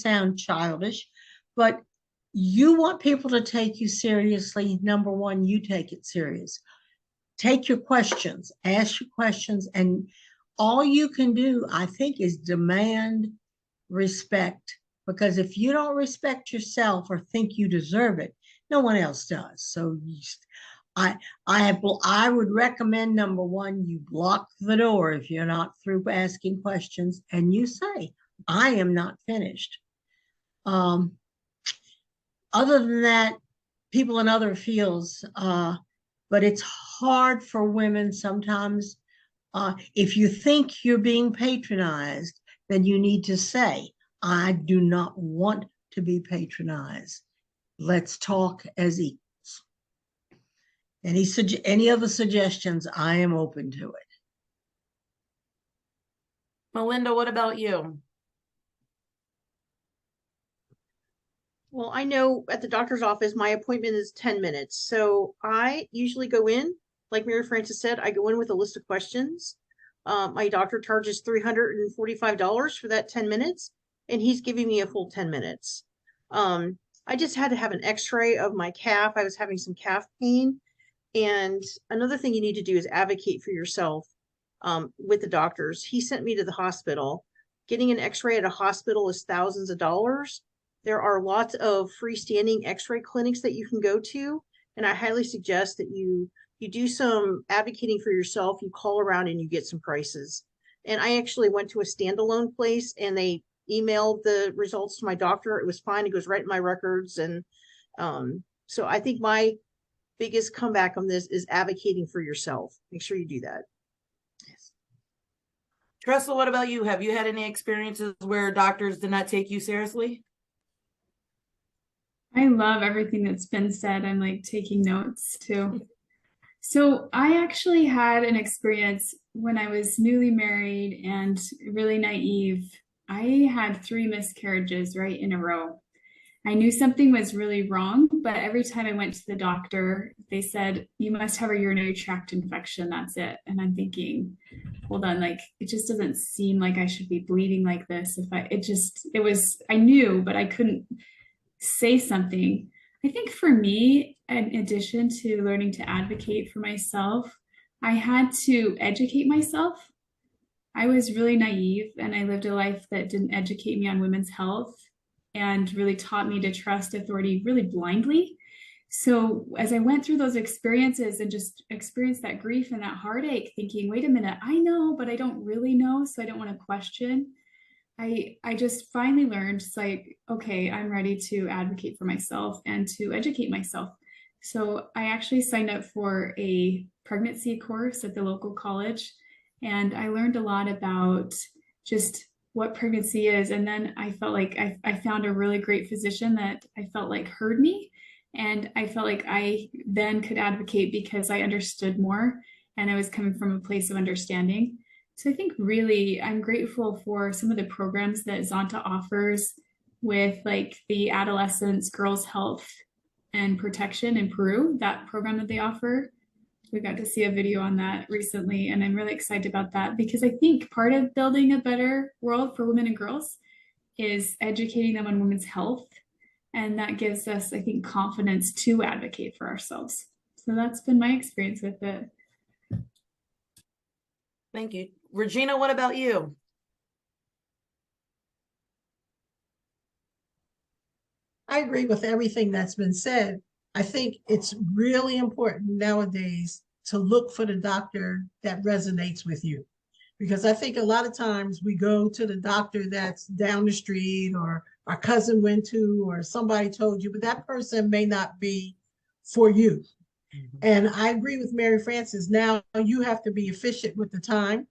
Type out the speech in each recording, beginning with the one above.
sound childish, but you want people to take you seriously. Number one, you take it serious. Take your questions, ask your questions, and all you can do, I think, is demand respect. Because if you don't respect yourself or think you deserve it, no one else does. So I would recommend, number one, you block the door if you're not through asking questions, and you say, I am not finished. Other than that, people in other fields, but it's hard for women sometimes. If you think you're being patronized, then you need to say, I do not want to be patronized. Let's talk as equals. Any other suggestions, I am open to it. Melinda, what about you? Well, I know at the doctor's office, my appointment is 10 minutes. So I usually go in, like Mary Frances said, I go in with a list of questions. My doctor charges $345 for that 10 minutes, and he's giving me a full 10 minutes. I just had to have an x-ray of my calf. I was having some calf pain. And another thing you need to do is advocate for yourself with the doctors. He sent me to the hospital. Getting an x-ray at a hospital is thousands of dollars. There are lots of freestanding x-ray clinics that you can go to. And I highly suggest that you do some advocating for yourself. You call around and you get some prices. And I actually went to a standalone place and they emailed the results to my doctor. It was fine. It goes right in my records. And so I think my biggest comeback on this is advocating for yourself. Make sure you do that. Yes. Tressa, what about you? Have you had any experiences where doctors did not take you seriously? I love everything that's been said. I'm like taking notes too. So I actually had an experience when I was newly married and really naive. I had 3 miscarriages right in a row. I knew something was really wrong, but every time I went to the doctor, they said, you must have a urinary tract infection. That's it. And I'm thinking, hold on, like, it just doesn't seem like I should be bleeding like this. I knew, but I couldn't say something. I think for me, in addition to learning to advocate for myself, I had to educate myself. I was really naive and I lived a life that didn't educate me on women's health and really taught me to trust authority really blindly. So as I went through those experiences and just experienced that grief and that heartache, thinking, wait a minute, I know, but I don't really know, so I don't want to question. I just finally learned, it's like, okay, I'm ready to advocate for myself and to educate myself. So I actually signed up for a pregnancy course at the local college, and I learned a lot about just what pregnancy is. And then I felt like I found a really great physician that I felt like heard me. And I felt like I then could advocate because I understood more and I was coming from a place of understanding. So I think really I'm grateful for some of the programs that Zonta offers with like the Adolescents Girls Health and Protection in Peru, that program that they offer. We got to see a video on that recently, and I'm really excited about that because I think part of building a better world for women and girls is educating them on women's health. And that gives us, I think, confidence to advocate for ourselves. So that's been my experience with it. Thank you. Regina, what about you? I agree with everything that's been said. I think it's really important nowadays to look for the doctor that resonates with you. Because I think a lot of times we go to the doctor that's down the street or our cousin went to or somebody told you, but that person may not be for you. Mm-hmm. And I agree with Mary Frances. Now you have to be efficient with the time.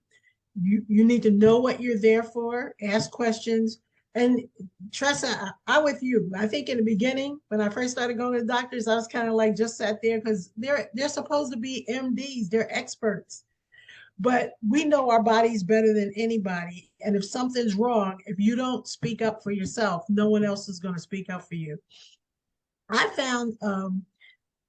You need to know what you're there for, ask questions. And Tressa, I'm with you. I think in the beginning, when I first started going to the doctors, I was kind of like just sat there because they're supposed to be MDs, they're experts. But we know our bodies better than anybody. And if something's wrong, if you don't speak up for yourself, no one else is going to speak up for you. I found,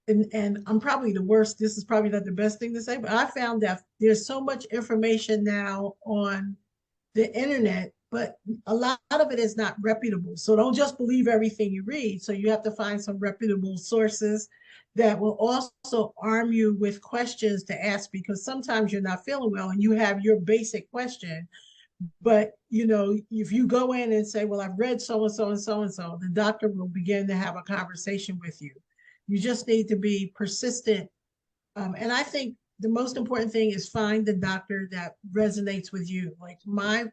and I'm probably the worst, this is probably not the best thing to say, but I found that there's so much information now on the internet but a lot of it is not reputable. So don't just believe everything you read. So you have to find some reputable sources that will also arm you with questions to ask, because sometimes you're not feeling well and you have your basic question. But if you go in and say, well, I've read so and so and so and so, the doctor will begin to have a conversation with you. You just need to be persistent. And I think the most important thing is find the doctor that resonates with you. Like my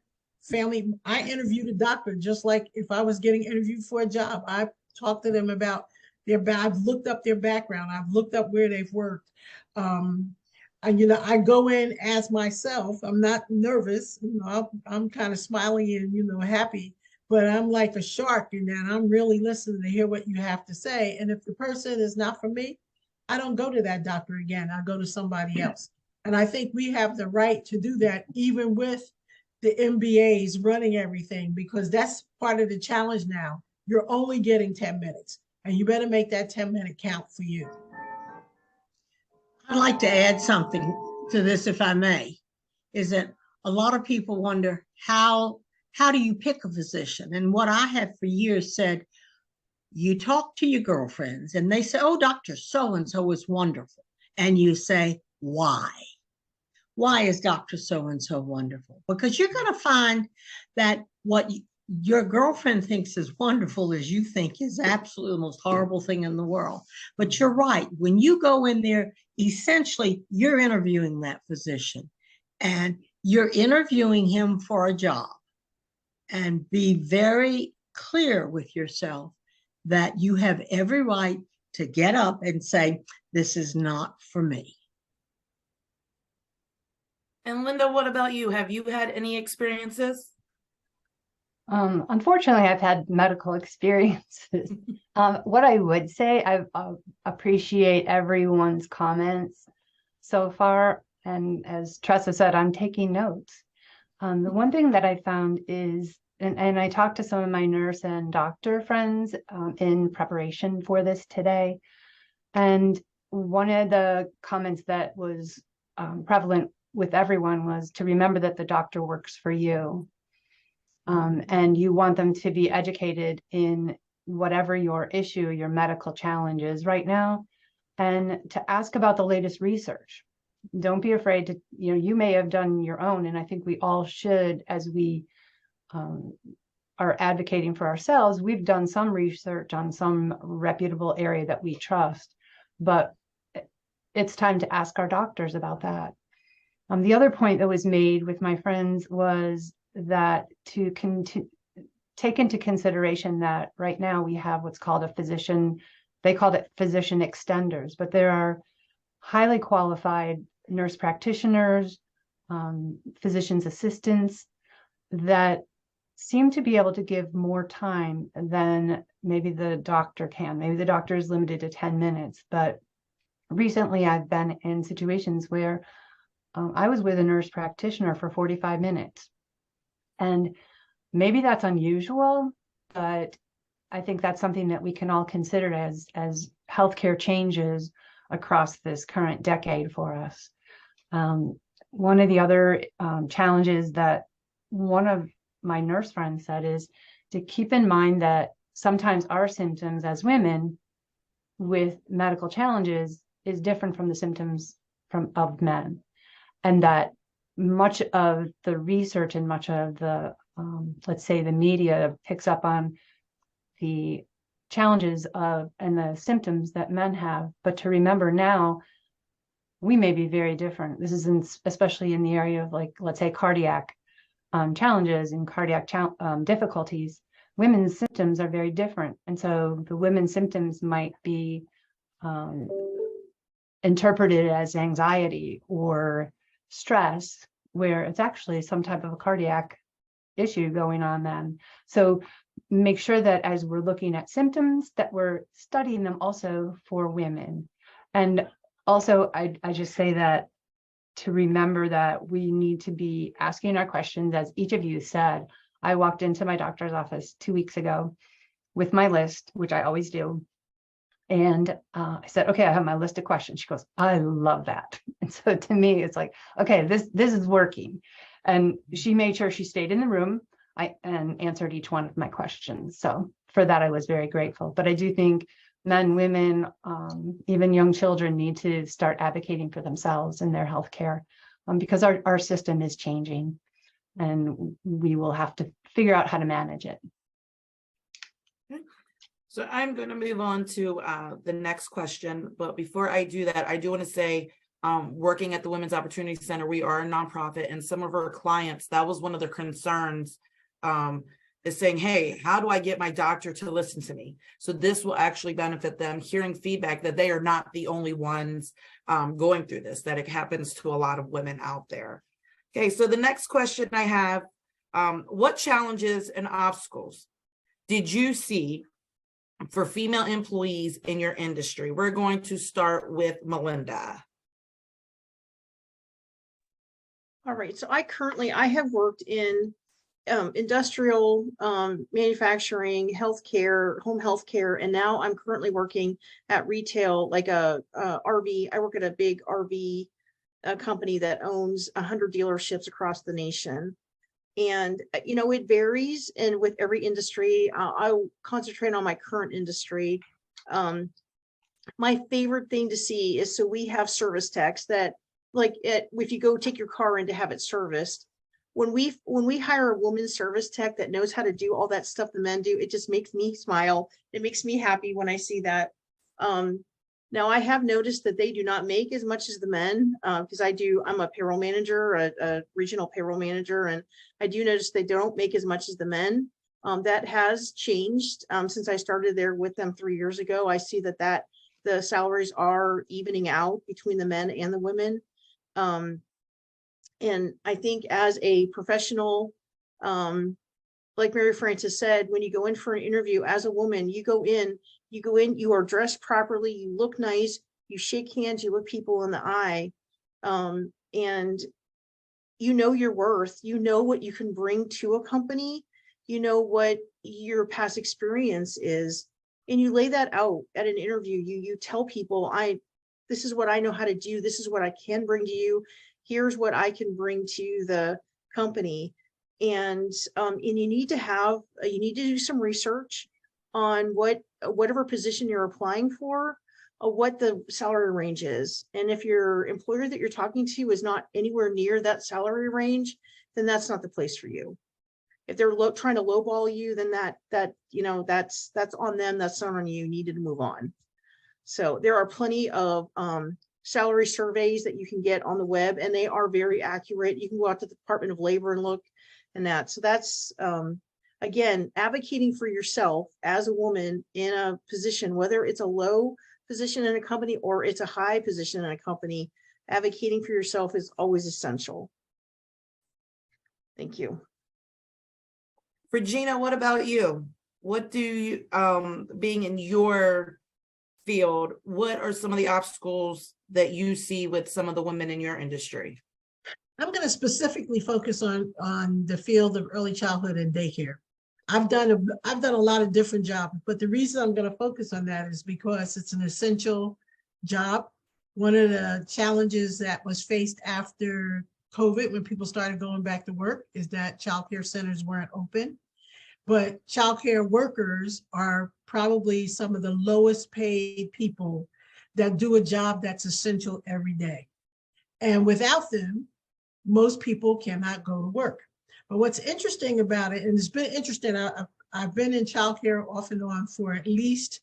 family, I interviewed a doctor just like if I was getting interviewed for a job. I talked to them about I've looked up their background. I've looked up where they've worked. And I go in as myself. I'm not nervous. I'm kind of smiling and happy, but I'm like a shark in that I'm really listening to hear what you have to say. And if the person is not for me, I don't go to that doctor again. I go to somebody else. And I think we have the right to do that, even with the MBAs running everything, because that's part of the challenge now. You're only getting 10 minutes, and you better make that 10-minute count for you. I'd like to add something to this, if I may, is that a lot of people wonder how do you pick a physician? And what I have for years said, you talk to your girlfriends and they say, oh, Dr. So-and-so is wonderful. And you say, why? Why is Dr. So-and-so wonderful? Because you're going to find that what your girlfriend thinks is wonderful is you think is absolutely the most horrible thing in the world. But you're right. When you go in there, essentially, you're interviewing that physician and you're interviewing him for a job. And be very clear with yourself that you have every right to get up and say, this is not for me. And Linda, what about you? Have you had any experiences? Unfortunately, I've had medical experiences. What I would say, I appreciate everyone's comments so far. And as Tressa said, I'm taking notes. The one thing that I found is, and I talked to some of my nurse and doctor friends in preparation for this today. And one of the comments that was prevalent with everyone was to remember that the doctor works for you. And you want them to be educated in whatever your issue, your medical challenge is right now, and to ask about the latest research. Don't be afraid to, you may have done your own, and I think we all should, as we are advocating for ourselves. We've done some research on some reputable area that we trust, but it's time to ask our doctors about that. The other point that was made with my friends was that to take into consideration that right now we have what's called a physician, they called it physician extenders, but there are highly qualified nurse practitioners, physician's assistants that seem to be able to give more time than maybe the doctor can. Maybe the doctor is limited to 10 minutes, but recently I've been in situations where I was with a nurse practitioner for 45 minutes. And maybe that's unusual, but I think that's something that we can all consider as healthcare changes across this current decade for us. One of the other challenges that one of my nurse friends said is to keep in mind that sometimes our symptoms as women with medical challenges is different from the symptoms of men, and that much of the research and much of the let's say the media picks up on the challenges of and the symptoms that men have, but to remember now we may be very different. This is especially in the area of, like, let's say cardiac challenges and cardiac difficulties. Women's symptoms are very different, and so the women's symptoms might be interpreted as anxiety or stress, where it's actually some type of a cardiac issue going on then. So make sure that as we're looking at symptoms that we're studying them also for women. And also I just say that to remember that we need to be asking our questions, as each of you said. I walked into my doctor's office 2 weeks ago with my list, which I always do. And I said, okay, I have my list of questions. She goes, I love that. And so to me, it's like, okay, this is working. And she made sure she stayed in the room. and answered each one of my questions. So for that, I was very grateful. But I do think men, women, even young children need to start advocating for themselves and their health care, because our system is changing and we will have to figure out how to manage it. So I'm going to move on to the next question. But before I do that, I do want to say, working at the Women's Opportunity Center, we are a nonprofit, and some of our clients, that was one of their concerns, is saying, hey, how do I get my doctor to listen to me? So this will actually benefit them, hearing feedback that they are not the only ones going through this, that it happens to a lot of women out there. Okay, so the next question I have, what challenges and obstacles did you see for female employees in your industry? We're going to start with Melinda. All right, so I have worked in industrial, manufacturing, healthcare, home healthcare, and now I'm currently working at retail, like a RV. I work at a big RV company that owns 100 dealerships across the nation. And, you know, it varies. And with every industry, I'll concentrate on my current industry. My favorite thing to see is, so we have service techs that, like, if you go take your car in to have it serviced, when we hire a woman service tech that knows how to do all that stuff the men do, it just makes me smile. It makes me happy when I see that. Now I have noticed that they do not make as much as the men, because I'm a payroll manager, a regional payroll manager, and I do notice they don't make as much as the men. That has changed since I started there with them 3 years ago. I see that the salaries are evening out between the men and the women. And I think as a professional, like Mary Frances said, when you go in for an interview as a woman, you go in, you are dressed properly, you look nice, you shake hands, you look people in the eye, and you know your worth, you know what you can bring to a company, you know what your past experience is, and you lay that out at an interview. You tell people, this is what I know how to do, this is what I can bring to you, here's what I can bring to the company. And you need to do some research on whatever position you're applying for, what the salary range is. And if your employer that you're talking to is not anywhere near that salary range, then that's not the place for you. If they're trying to lowball you, then that's on them. That's not on you. You needed to move on. So there are plenty of salary surveys that you can get on the web, and they are very accurate. You can go out to the Department of Labor and look. And so that's, again, advocating for yourself as a woman in a position, whether it's a low position in a company or it's a high position in a company, advocating for yourself is always essential. Thank you. Regina, what about you? What do you, being in your field, what are some of the obstacles that you see with some of the women in your industry? I'm going to specifically focus on the field of early childhood and daycare. I've done a lot of different jobs, but the reason I'm going to focus on that is because it's an essential job. One of the challenges that was faced after COVID, when people started going back to work, is that childcare centers weren't open. But childcare workers are probably some of the lowest paid people that do a job that's essential every day. And without them, most people cannot go to work. But what's interesting about it, and it's been interesting, I've been in childcare off and on for at least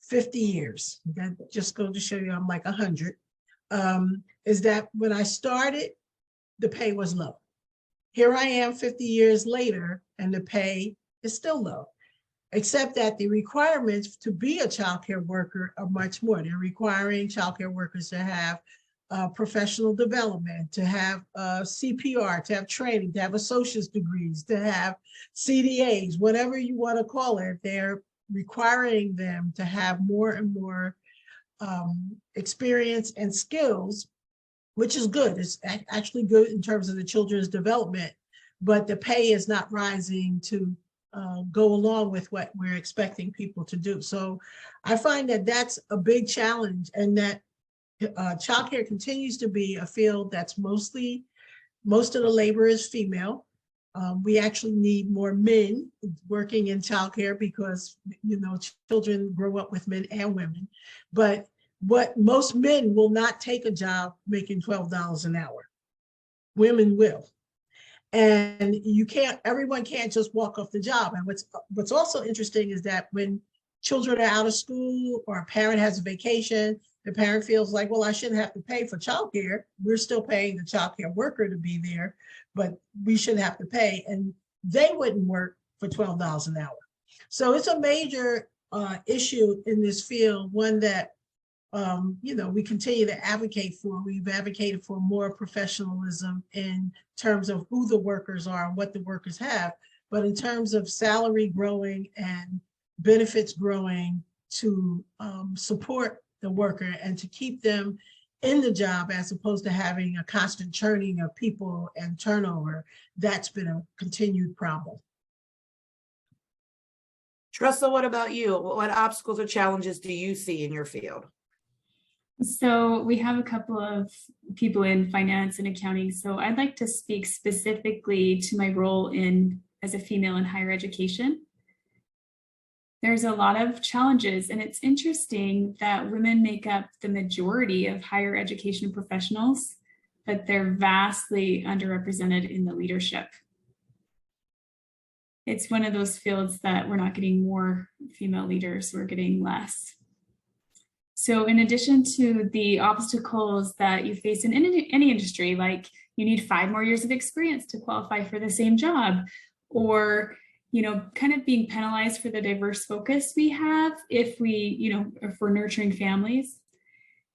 50 years. That just goes to show you I'm like 100. Is that when I started, the pay was low. Here I am 50 years later, and the pay is still low, except that the requirements to be a childcare worker are much more. They're requiring childcare workers to have professional development, to have CPR, to have training, to have associate's degrees, to have CDAs, whatever you want to call it. They're requiring them to have more and more experience and skills, which is good. It's actually good in terms of the children's development, but the pay is not rising to go along with what we're expecting people to do. So I find that that's a big challenge, and that childcare continues to be a field that's most of the labor is female. We actually need more men working in childcare because, children grow up with men and women. But what most men will not take a job making $12 an hour. Women will. And everyone can't just walk off the job. And what's also interesting is that when children are out of school or a parent has a vacation, the parent feels like, well, I shouldn't have to pay for childcare. We're still paying the childcare worker to be there, but we shouldn't have to pay. And they wouldn't work for $12 an hour. So it's a major issue in this field, one that we continue to advocate for. We've advocated for more professionalism in terms of who the workers are and what the workers have. But in terms of salary growing and benefits growing to support the worker and to keep them in the job as opposed to having a constant churning of people and turnover, that's been a continued problem. Tressa, what about you? What obstacles or challenges do you see in your field? So we have a couple of people in finance and accounting. So I'd like to speak specifically to my role as a female in higher education. There's a lot of challenges, and it's interesting that women make up the majority of higher education professionals, but they're vastly underrepresented in the leadership. It's one of those fields that we're not getting more female leaders, we're getting less. So in addition to the obstacles that you face in any industry, like you need 5 more years of experience to qualify for the same job, or kind of being penalized for the diverse focus we have if we're nurturing families.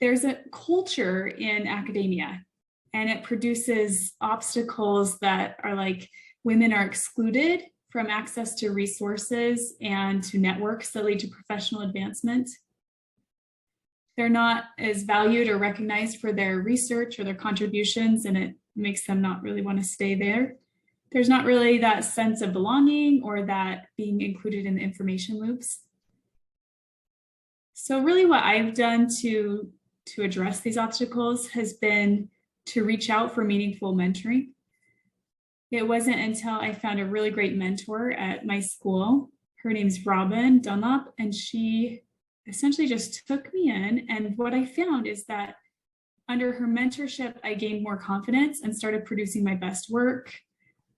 There's a culture in academia, and it produces obstacles that are like women are excluded from access to resources and to networks that lead to professional advancement. They're not as valued or recognized for their research or their contributions, and it makes them not really want to stay there. There's not really that sense of belonging or that being included in the information loops. So really what I've done to address these obstacles has been to reach out for meaningful mentoring. It wasn't until I found a really great mentor at my school. Her name's Robin Dunlop, and she essentially just took me in. And what I found is that under her mentorship, I gained more confidence and started producing my best work.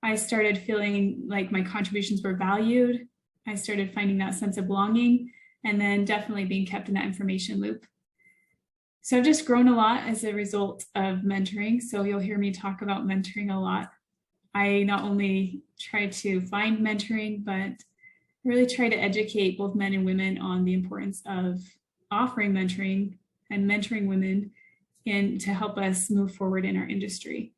I started feeling like my contributions were valued. I started finding that sense of belonging, and then definitely being kept in that information loop. So I've just grown a lot as a result of mentoring. So you'll hear me talk about mentoring a lot. I not only try to find mentoring, but really try to educate both men and women on the importance of offering mentoring and mentoring women to help us move forward in our industry.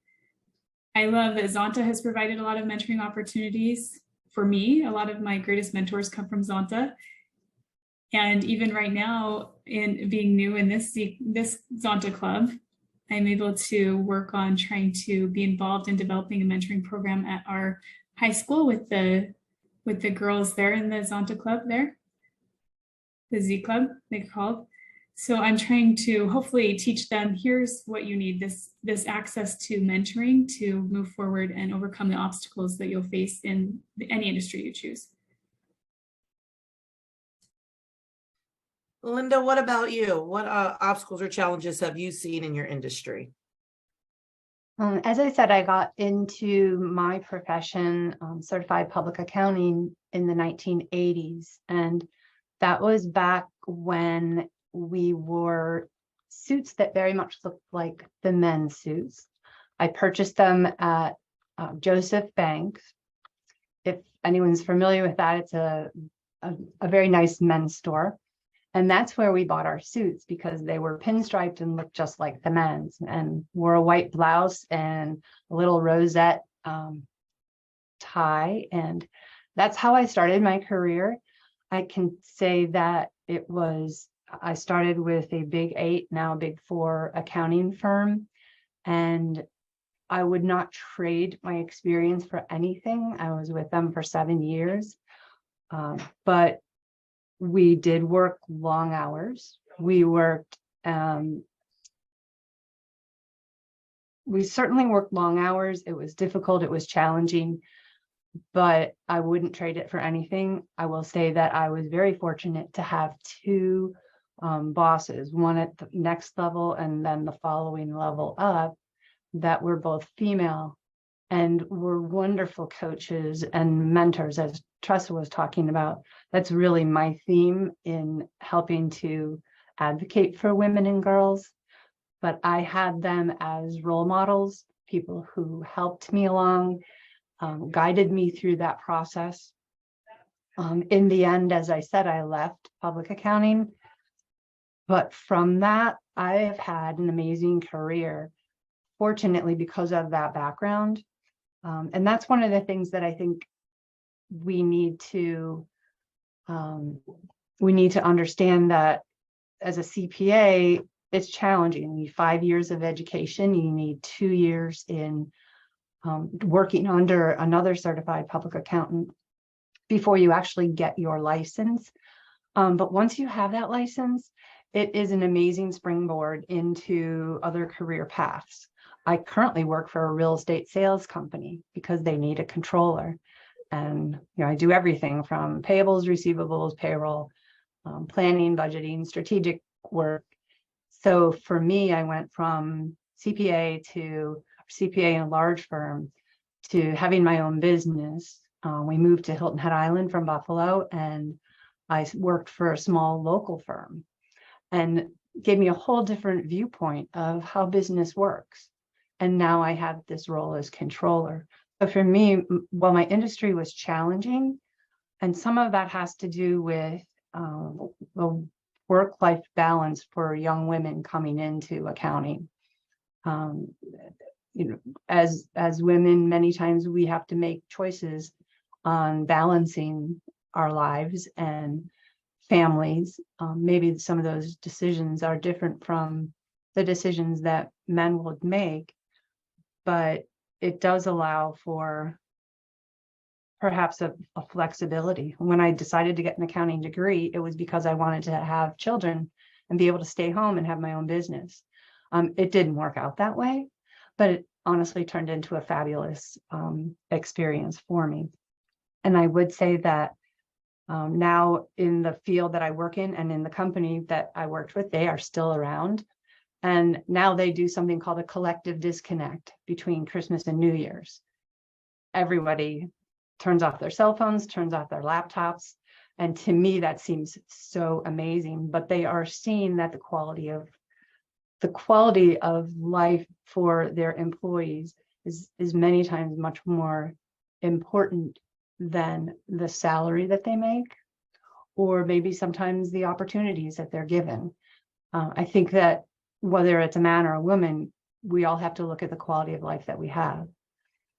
I love that Zonta has provided a lot of mentoring opportunities for me. A lot of my greatest mentors come from Zonta. And even right now, in being new in this Zonta club, I'm able to work on trying to be involved in developing a mentoring program at our high school with the girls there in the Zonta club there, the Z club, they're called. So I'm trying to hopefully teach them, here's what you need, this access to mentoring to move forward and overcome the obstacles that you'll face in any industry you choose. Linda, what about you? What obstacles or challenges have you seen in your industry? As I said, I got into my profession, certified public accounting, in the 1980s. And that was back when we wore suits that very much looked like the men's suits. I purchased them at Joseph Banks. If anyone's familiar with that, it's a very nice men's store. And that's where we bought our suits, because they were pinstriped and looked just like the men's, and wore a white blouse and a little rosette tie. And that's how I started my career. I can say that I started with a Big 8, now Big 4 accounting firm, and I would not trade my experience for anything. I was with them for 7 years, but we did work long hours. We certainly worked long hours. It was difficult. It was challenging. but I wouldn't trade it for anything. I will say that I was very fortunate to have two bosses, one at the next level and then the following level up, that were both female and were wonderful coaches and mentors, as Tressa was talking about. That's really my theme in helping to advocate for women and girls. But I had them as role models, people who helped me along, guided me through that process. In the end, as I said, I left public accounting. But from that, I have had an amazing career, fortunately, because of that background. And that's one of the things that I think we need to understand, that as a CPA, it's challenging. You need 5 years of education. You need 2 years in working under another certified public accountant before you actually get your license. But once you have that license, it is an amazing springboard into other career paths. I currently work for a real estate sales company because they need a controller. And I do everything from payables, receivables, payroll, planning, budgeting, strategic work. So for me, I went from CPA in a large firm to having my own business. We moved to Hilton Head Island from Buffalo, and I worked for a small local firm, and gave me a whole different viewpoint of how business works. And now I have this role as controller. So for me, while my industry was challenging, and some of that has to do with the work-life balance for young women coming into accounting. As women, many times we have to make choices on balancing our lives and families. Maybe some of those decisions are different from the decisions that men would make, but it does allow for perhaps a flexibility. When I decided to get an accounting degree, it was because I wanted to have children and be able to stay home and have my own business. It didn't work out that way, but it honestly turned into a fabulous experience for me. And I would say that now in the field that I work in and in the company that I worked with, they are still around. And now they do something called a collective disconnect between Christmas and New Year's. Everybody turns off their cell phones, turns off their laptops. And to me, that seems so amazing. But they are seeing that the quality of life for their employees is many times much more important than the salary that they make, or maybe sometimes the opportunities that they're given. I think that whether it's a man or a woman, we all have to look at the quality of life that we have.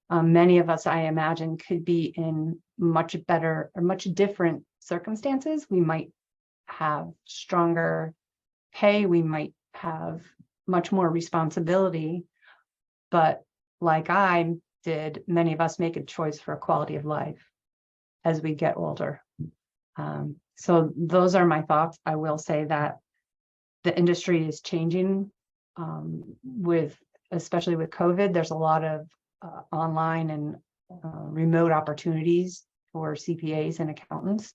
Many of us, I imagine, could be in much better or much different circumstances. We might have stronger pay, we might have much more responsibility, but like I did, many of us make a choice for a quality of life as we get older. So those are my thoughts. I will say that the industry is changing especially with COVID. There's a lot of online and remote opportunities for CPAs and accountants.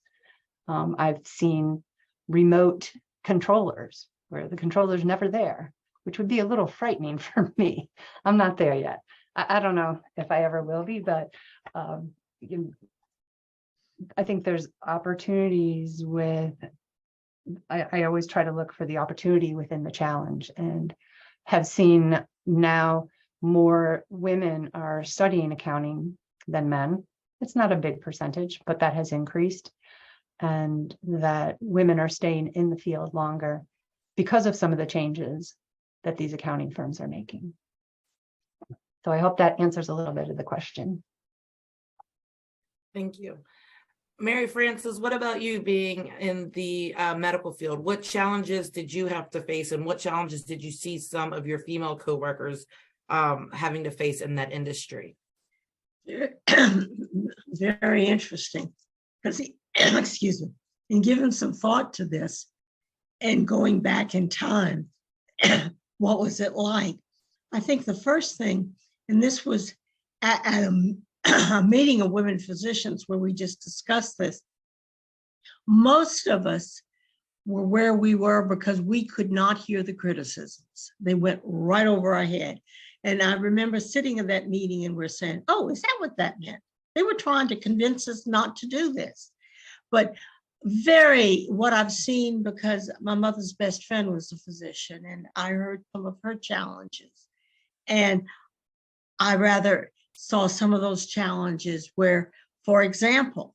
I've seen remote controllers where the controller's never there, which would be a little frightening for me. I'm not there yet. I don't know if I ever will be, but I think there's opportunities I always try to look for the opportunity within the challenge, and have seen now more women are studying accounting than men. It's not a big percentage, but that has increased, and that women are staying in the field longer because of some of the changes that these accounting firms are making. So I hope that answers a little bit of the question. Thank you. Mary Frances, what about you being in the medical field? What challenges did you have to face, and what challenges did you see some of your female coworkers having to face in that industry? Very interesting, because excuse me, in giving some thought to this and going back in time, what was it like? I think the first thing, and this was at a meeting of women physicians where we just discussed this. Most of us were where we were because we could not hear the criticisms. They went right over our head. And I remember sitting in that meeting and we're saying, oh, is that what that meant? They were trying to convince us not to do this. But what I've seen, because my mother's best friend was a physician and I heard some of her challenges. And I rather saw some of those challenges where, for example,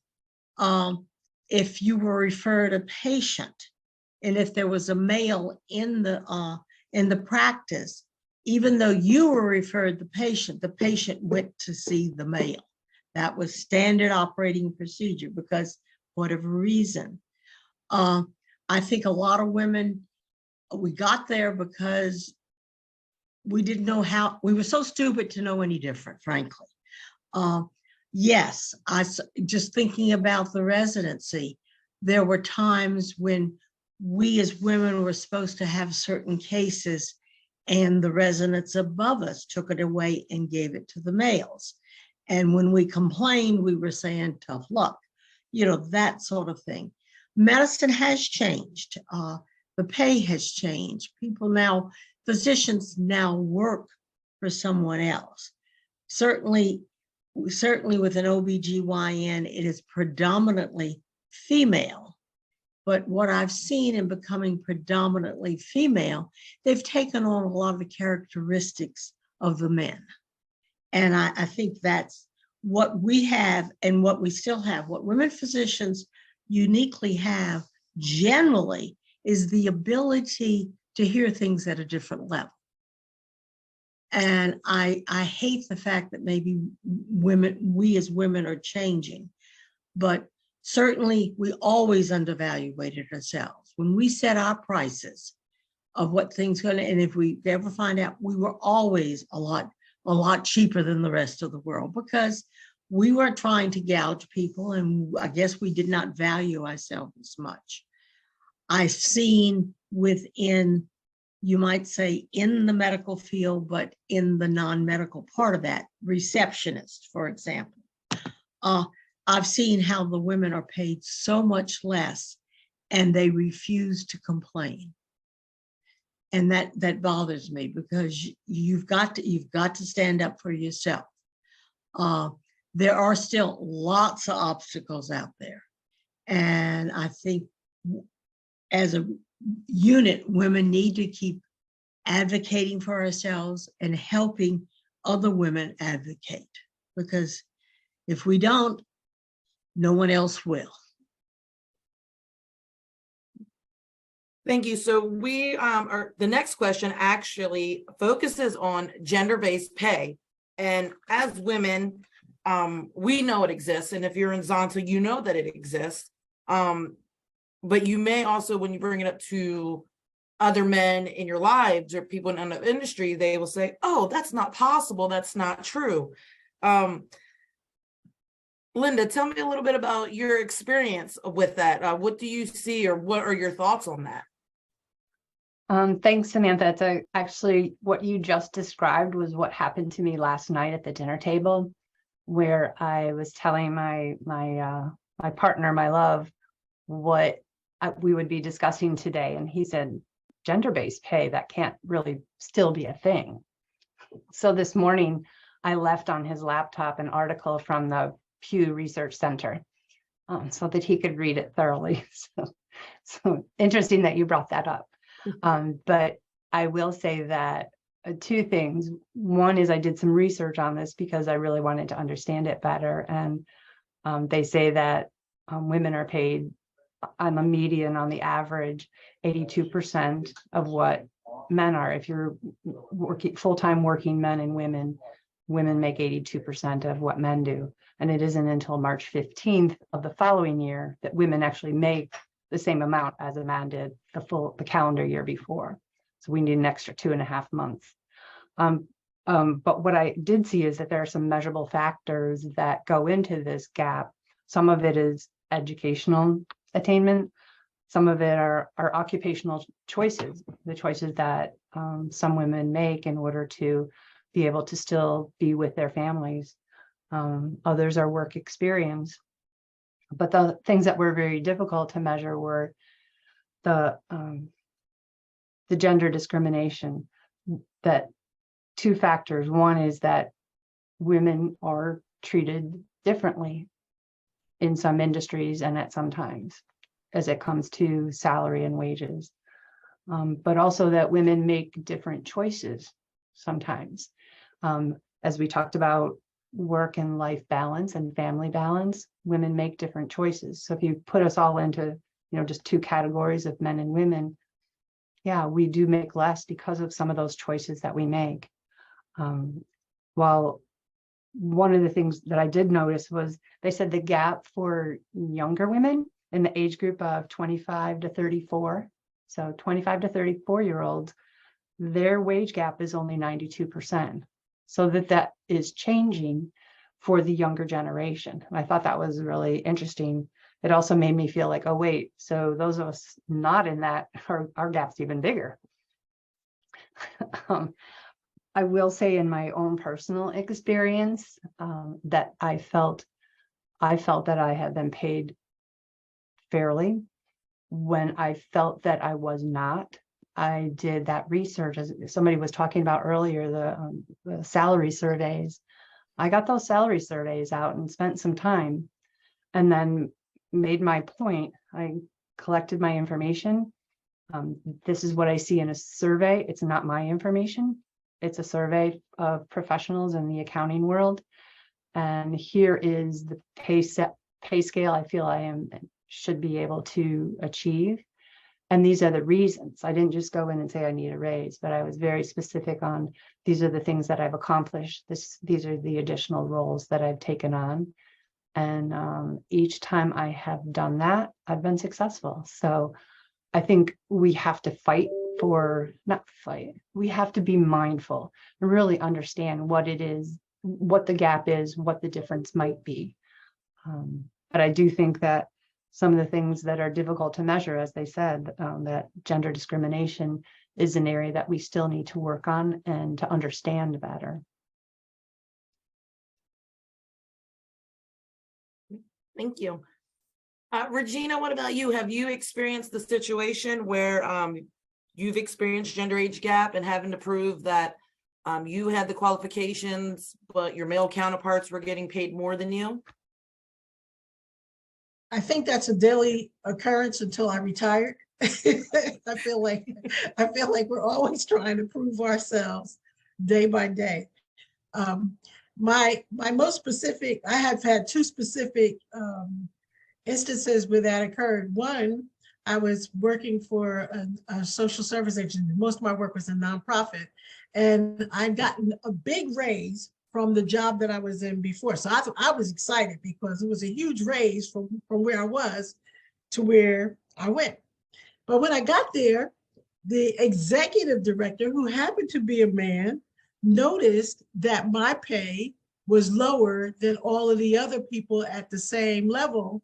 if you were referred a patient, and if there was a male in the practice, even though you were referred the patient went to see the male. That was standard operating procedure because whatever reason. I think a lot of women, we got there because we didn't know how, we were so stupid to know any different, frankly. Yes, just thinking about the residency, there were times when we as women were supposed to have certain cases and the residents above us took it away and gave it to the males. And when we complained, we were saying tough luck, that sort of thing. Medicine has changed. The pay has changed. Physicians now work for someone else. Certainly with an OBGYN, it is predominantly female. But what I've seen in becoming predominantly female, they've taken on a lot of the characteristics of the men. And I think that's what we have and what we still have. What women physicians uniquely have generally is the ability to hear things at a different level. And I hate the fact that maybe we as women are changing, but certainly we always undervaluated ourselves. When we set our prices of what things going to, and if we ever find out, we were always a lot cheaper than the rest of the world because we weren't trying to gouge people, and I guess we did not value ourselves as much. I've seen within, you might say, in the medical field, but in the non-medical part of that, receptionists, for example. I've seen how the women are paid so much less and they refuse to complain. And that bothers me because you've got to stand up for yourself. There are still lots of obstacles out there. And I think as a unit, women need to keep advocating for ourselves and helping other women advocate, because if we don't, no one else will. Thank you. So the next question actually focuses on gender-based pay. And as women, we know it exists. And if you're in Zonta, you know that it exists. But you may also, when you bring it up to other men in your lives or people in the industry, they will say, oh, that's not possible. That's not true. Linda, tell me a little bit about your experience with that. What do you see, or what are your thoughts on that? Thanks, Samantha. Actually, what you just described was what happened to me last night at the dinner table, where I was telling my partner, my love, what we would be discussing today. And he said, gender-based pay, that can't really still be a thing. So this morning, I left on his laptop an article from the Pew Research Center so that he could read it thoroughly. So interesting that you brought that up. But I will say that two things. One is I did some research on this because I really wanted to understand it better. And they say that women are paid on the median, on the average, 82% of what men are. If you're working full-time working men and women make 82% of what men do. And it isn't until March 15th of the following year that women actually make the same amount as a man did the calendar year before. So we need an extra 2.5 months. But what I did see is that there are some measurable factors that go into this gap. Some of it is educational attainment. Some of it are occupational choices, the choices that some women make in order to be able to still be with their families. Others are work experience. But the things that were very difficult to measure were the gender discrimination. That two factors. One is that women are treated differently in some industries and at some times as it comes to salary and wages. But also that women make different choices sometimes. As we talked about work and life balance and family balance, women make different choices. So if you put us all into, just two categories of men and women, yeah, we do make less because of some of those choices that we make. While one of the things that I did notice was they said the gap for younger women in the age group of 25 to 34, so 25 to 34-year-olds, their wage gap is only 92%. So that is changing for the younger generation. And I thought that was really interesting. It also made me feel like, oh, wait, so those of us not in that, our gap's even bigger. I will say in my own personal experience that I felt that I had been paid fairly. When I felt that I was not, I did that research, as somebody was talking about earlier, the salary surveys. I got those salary surveys out and spent some time and then made my point. I collected my information. This is what I see in a survey. It's not my information. It's a survey of professionals in the accounting world. And here is the pay scale I feel should be able to achieve. And these are the reasons. I didn't just go in and say I need a raise, but I was very specific on these are the things that I've accomplished. These are the additional roles that I've taken on. And each time I have done that, I've been successful. So I think we have to we have to be mindful and really understand what it is, what the gap is, what the difference might be. But I do think that some of the things that are difficult to measure, as they said, that gender discrimination is an area that we still need to work on and to understand better. Thank you. Regina, what about you? Have you experienced the situation where you've experienced gender age gap and having to prove that you had the qualifications, but your male counterparts were getting paid more than you? I think that's a daily occurrence until I retired. I feel like we're always trying to prove ourselves day by day. My most specific, I have had two specific instances where that occurred. One, I was working for a social service agency. Most of my work was in nonprofit, and I'd gotten a big raise from the job that I was in before. So I was excited because it was a huge raise from where I was to where I went. But when I got there, the executive director, who happened to be a man, noticed that my pay was lower than all of the other people at the same level.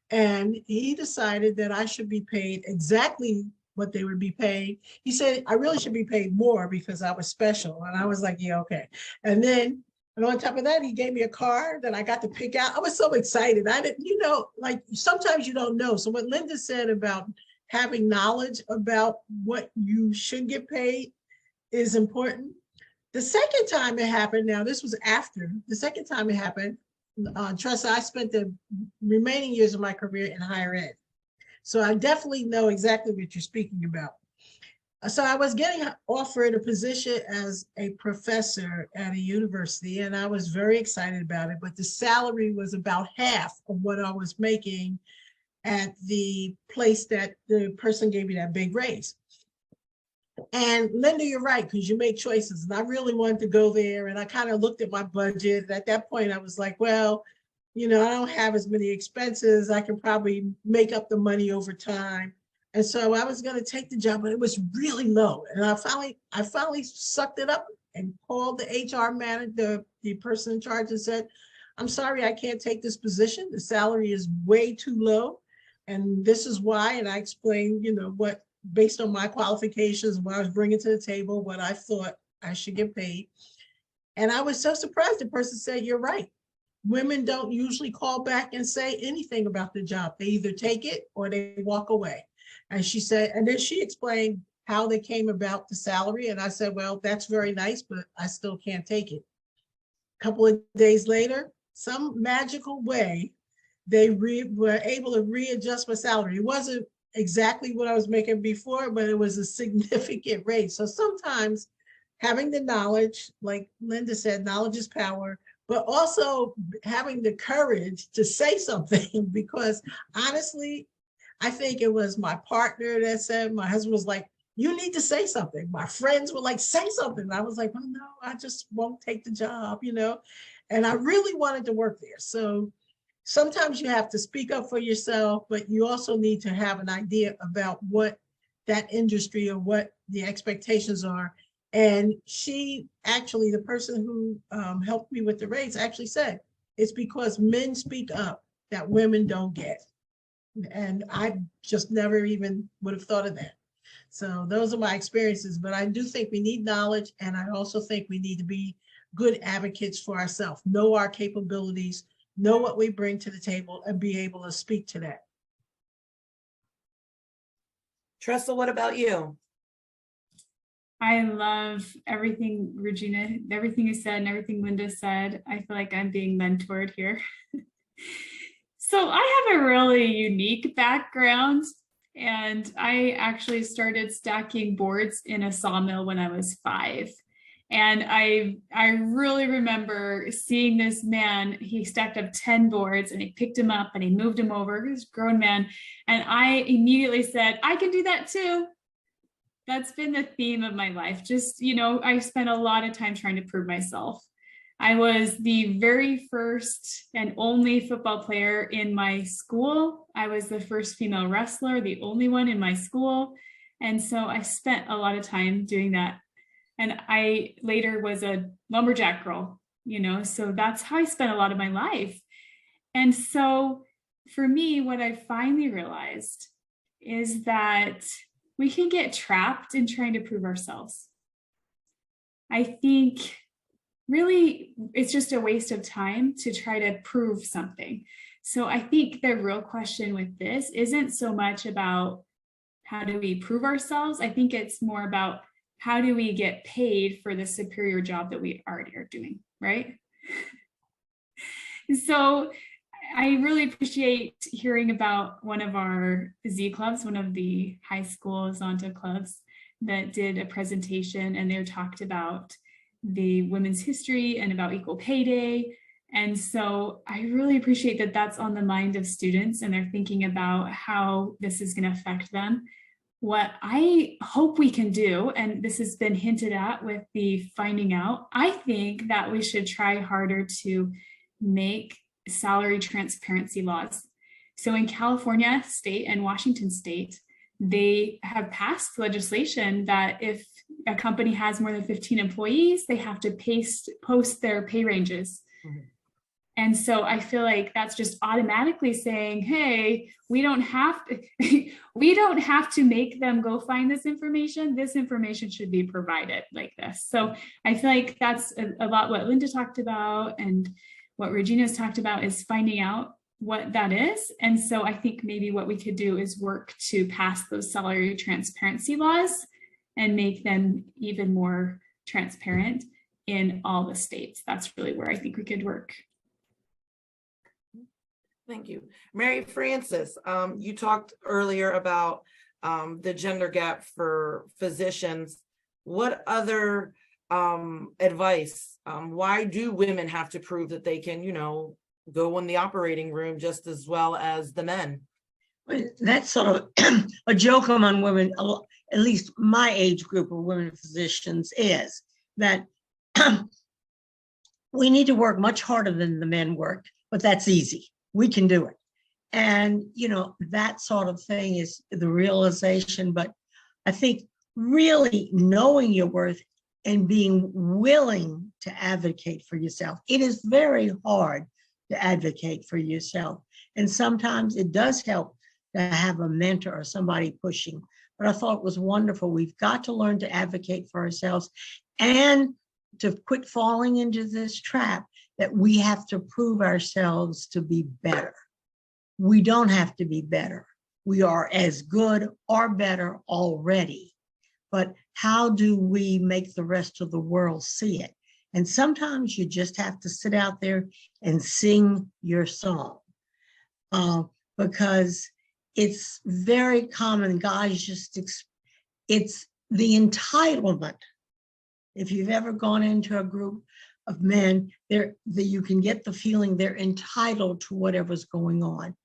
And he decided that I should be paid exactly what they would be paid. He said, I really should be paid more because I was special. And I was like, yeah, okay. And on top of that, he gave me a car that I got to pick out. I was so excited. I didn't, like sometimes you don't know. So what Linda said about having knowledge about what you should get paid is important. The second time it happened, now this was after, the second time it happened, Tressa, I spent the remaining years of my career in higher ed. So I definitely know exactly what you're speaking about. So I was getting offered a position as a professor at a university, and I was very excited about it, but the salary was about half of what I was making at the place that the person gave me that big raise. And Linda, you're right, because you make choices, and I really wanted to go there, and I kind of looked at my budget. At that point, I was like, well, I don't have as many expenses. I can probably make up the money over time. And so I was going to take the job, but it was really low. And I finally sucked it up and called the HR manager, the person in charge, and said, I'm sorry, I can't take this position. The salary is way too low. And this is why. And I explained, what, based on my qualifications, what I was bringing to the table, what I thought I should get paid. And I was so surprised. The person said, you're right. women don't usually call back and say anything about the job. They either take it or they walk away. And she said, and then she explained how they came about the salary. And I said, well, that's very nice, but I still can't take it. A couple of days later, some magical way, they were able to readjust my salary. It wasn't exactly what I was making before, but it was a significant raise. So sometimes having the knowledge, like Linda said, knowledge is power, but also having the courage to say something, because honestly, I think it was my partner that said, my husband was like, you need to say something. My friends were like, say something. And I was like, oh no, I just won't take the job, you know? And I really wanted to work there. So sometimes you have to speak up for yourself, but you also need to have an idea about what that industry or what the expectations are. And she actually, the person who helped me with the raise actually said, it's because men speak up that women don't get. And I just never even would have thought of that. So those are my experiences, but I do think we need knowledge. And I also think we need to be good advocates for ourselves, know our capabilities, know what we bring to the table, and be able to speak to that. Tressa, what about you? I love everything Regina, everything you said and everything Linda said. I feel like I'm being mentored here. So I have a really unique background, and I actually started stacking boards in a sawmill when I was 5. And I really remember seeing this man. He stacked up 10 boards and he picked him up and he moved him over. He was a grown man. And I immediately said, I can do that too. That's been the theme of my life. Just, you know, I spent a lot of time trying to prove myself. I was the very first and only football player in my school. I was the first female wrestler, the only one in my school. And so I spent a lot of time doing that. And I later was a lumberjack girl, you know, so that's how I spent a lot of my life. And so for me, what I finally realized is that we can get trapped in trying to prove ourselves. I think really it's just a waste of time to try to prove something. So I think the real question with this isn't so much about how do we prove ourselves. I think it's more about how do we get paid for the superior job that we already are doing, right? So I really appreciate hearing about one of our Z clubs, one of the high school Zonta clubs that did a presentation, and they talked about the women's history and about Equal Pay Day. And so I really appreciate that that's on the mind of students and they're thinking about how this is going to affect them. What I hope we can do, and this has been hinted at with the finding out, I think that we should try harder to make salary transparency laws. So in California state and Washington state, they have passed legislation that if a company has more than 15 employees, they have to post their pay ranges. Mm-hmm. And so I feel like that's just automatically saying, hey, we don't have to make them go find this information. This information should be provided like this. So I feel like that's a lot what Linda talked about, and what Regina's talked about is finding out what that is. And so I think maybe what we could do is work to pass those salary transparency laws and make them even more transparent in all the states. That's really where I think we could work. Thank you. Mary Frances, you talked earlier about the gender gap for physicians. What other advice? Why do women have to prove that they can, you know, go in the operating room just as well as the men? That's sort of a joke among women, at least my age group of women physicians, is that we need to work much harder than the men work, but that's easy. We can do it. And, you know, that sort of thing is the realization. But I think really knowing your worth and being willing to advocate for yourself. It is very hard to advocate for yourself. And sometimes it does help to have a mentor or somebody pushing. But I thought it was wonderful. We've got to learn to advocate for ourselves and to quit falling into this trap that we have to prove ourselves to be better. We don't have to be better. We are as good or better already. But how do we make the rest of the world see it? And sometimes you just have to sit out there and sing your song, because it's very common. Guys just, it's the entitlement. If you've ever gone into a group of men, you can get the feeling they're entitled to whatever's going on.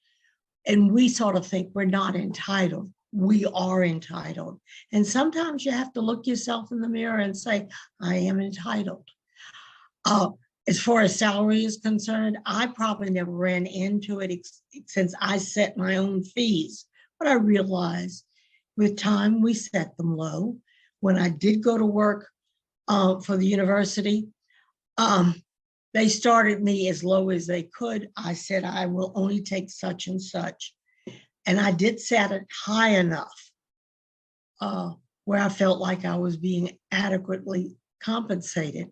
And we sort of think we're not entitled. We are entitled. And sometimes you have to look yourself in the mirror and say, I am entitled. As far as salary is concerned, I probably never ran into it since I set my own fees. But I realized with time, we set them low. When I did go to work for the university, they started me as low as they could. I said, I will only take such and such. And I did set it high enough where I felt like I was being adequately compensated.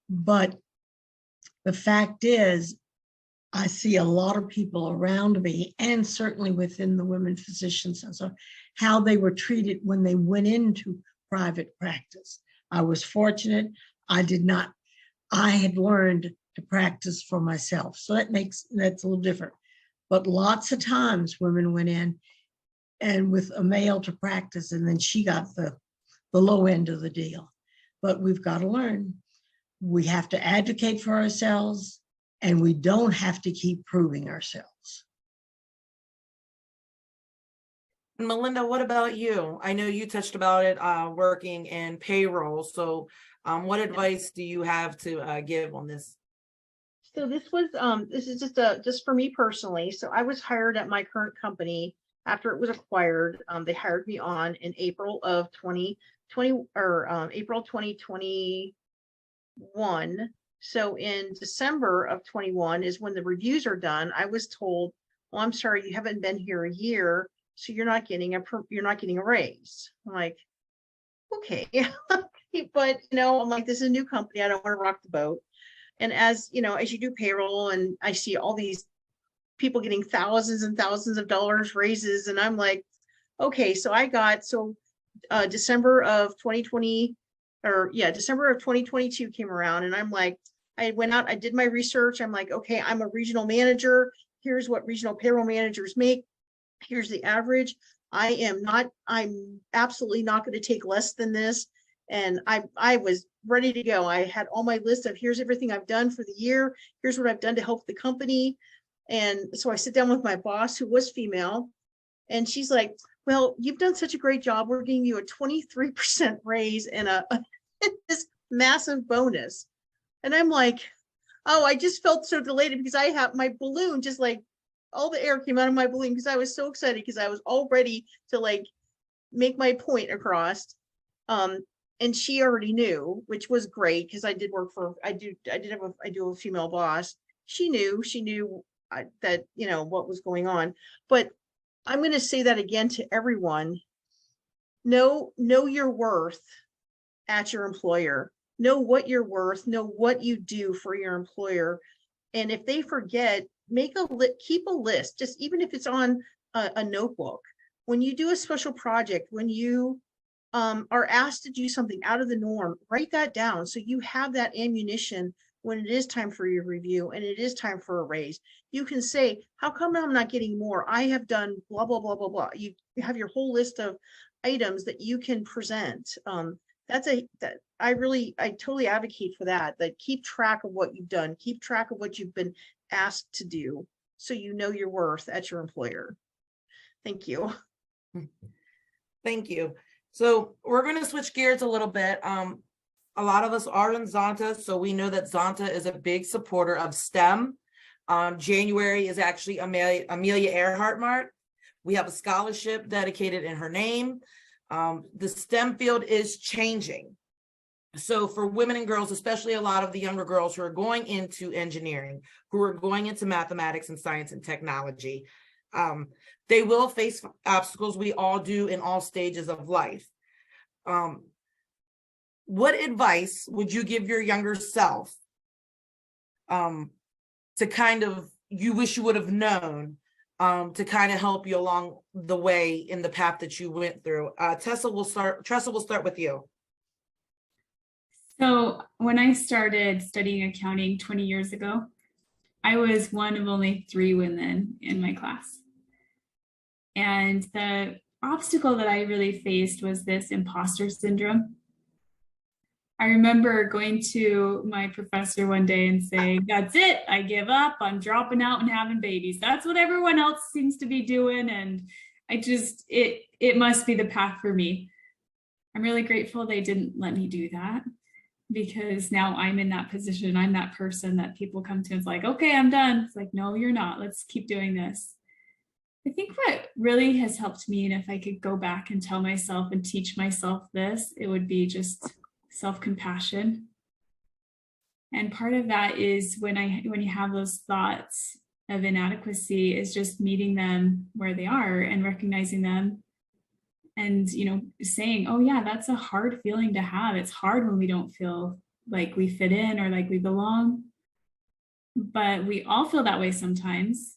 But the fact is, I see a lot of people around me, and certainly within the women physicians, and so how they were treated when they went into private practice. I was fortunate. I had learned to practice for myself. So that's a little different. But lots of times women went in and with a male to practice, and then she got the low end of the deal. But we've got to learn. We have to advocate for ourselves, and we don't have to keep proving ourselves. Melinda, what about you? I know you touched about it working in payroll. So what advice do you have to give on this? So this is just for me personally. So I was hired at my current company after it was acquired. They hired me on in April of 2020 or April 2021. So in December of 21 is when the reviews are done. I was told, "Oh, I'm sorry, you haven't been here a year, so you're not getting a raise." I'm like, okay, but I'm like, this is a new company. I don't want to rock the boat. And as you do payroll, and I see all these people getting thousands and thousands of dollars raises, and I'm like, okay, so December of 2020, December of 2022 came around, and I'm like, I went out, I did my research. I'm like, okay, I'm a regional manager. Here's what regional payroll managers make. Here's the average. I'm absolutely not going to take less than this. And I was ready to go. I had all my list of here's everything I've done for the year. Here's what I've done to help the company. And so I sit down with my boss, who was female, and she's like, well, you've done such a great job. We're giving you a 23% raise and this massive bonus. And I'm like, oh, I just felt so elated because I have my balloon, just like all the air came out of my balloon because I was so excited because I was all ready to like make my point across. And she already knew, which was great because I did I do have a female boss. She knew that, what was going on. But I'm going to say that again to everyone. Know your worth at your employer. Know what you're worth. Know what you do for your employer. And if they forget, keep a list, just even if it's on a notebook. When you do a special project, when you are asked to do something out of the norm, write that down so you have that ammunition when it is time for your review and it is time for a raise. You can say, how come I'm not getting more? I have done blah, blah, blah, blah, blah. You have your whole list of items that you can present. I totally advocate for that keep track of what you've done, keep track of what you've been asked to do, so you know your worth at your employer. Thank you. Thank you. So we're going to switch gears a little bit. A lot of us are in Zonta, so we know that Zonta is a big supporter of STEM. January is actually Amelia Earhart Month. We have a scholarship dedicated in her name. The STEM field is changing. So for women and girls, especially a lot of the younger girls who are going into engineering, who are going into mathematics and science and technology, they will face obstacles. We all do in all stages of life. What advice would you give your younger self to kind of, you wish you would have known, to kind of help you along the way in the path that you went through. Tressa will start with you. So when I started studying accounting 20 years ago, I was one of only 3 women in my class. And the obstacle that I really faced was this imposter syndrome. I remember going to my professor one day and saying, that's it, I give up, I'm dropping out and having babies. That's what everyone else seems to be doing. And I just, it must be the path for me. I'm really grateful they didn't let me do that, because now I'm in that position. I'm that person that people come to and it's like, okay, I'm done. It's like, no, you're not. Let's keep doing this. I think what really has helped me, and if I could go back and tell myself and teach myself this, it would be just self-compassion. And part of that is when you have those thoughts of inadequacy, is just meeting them where they are and recognizing them. And, saying, oh yeah, that's a hard feeling to have. It's hard when we don't feel like we fit in or like we belong. But we all feel that way sometimes.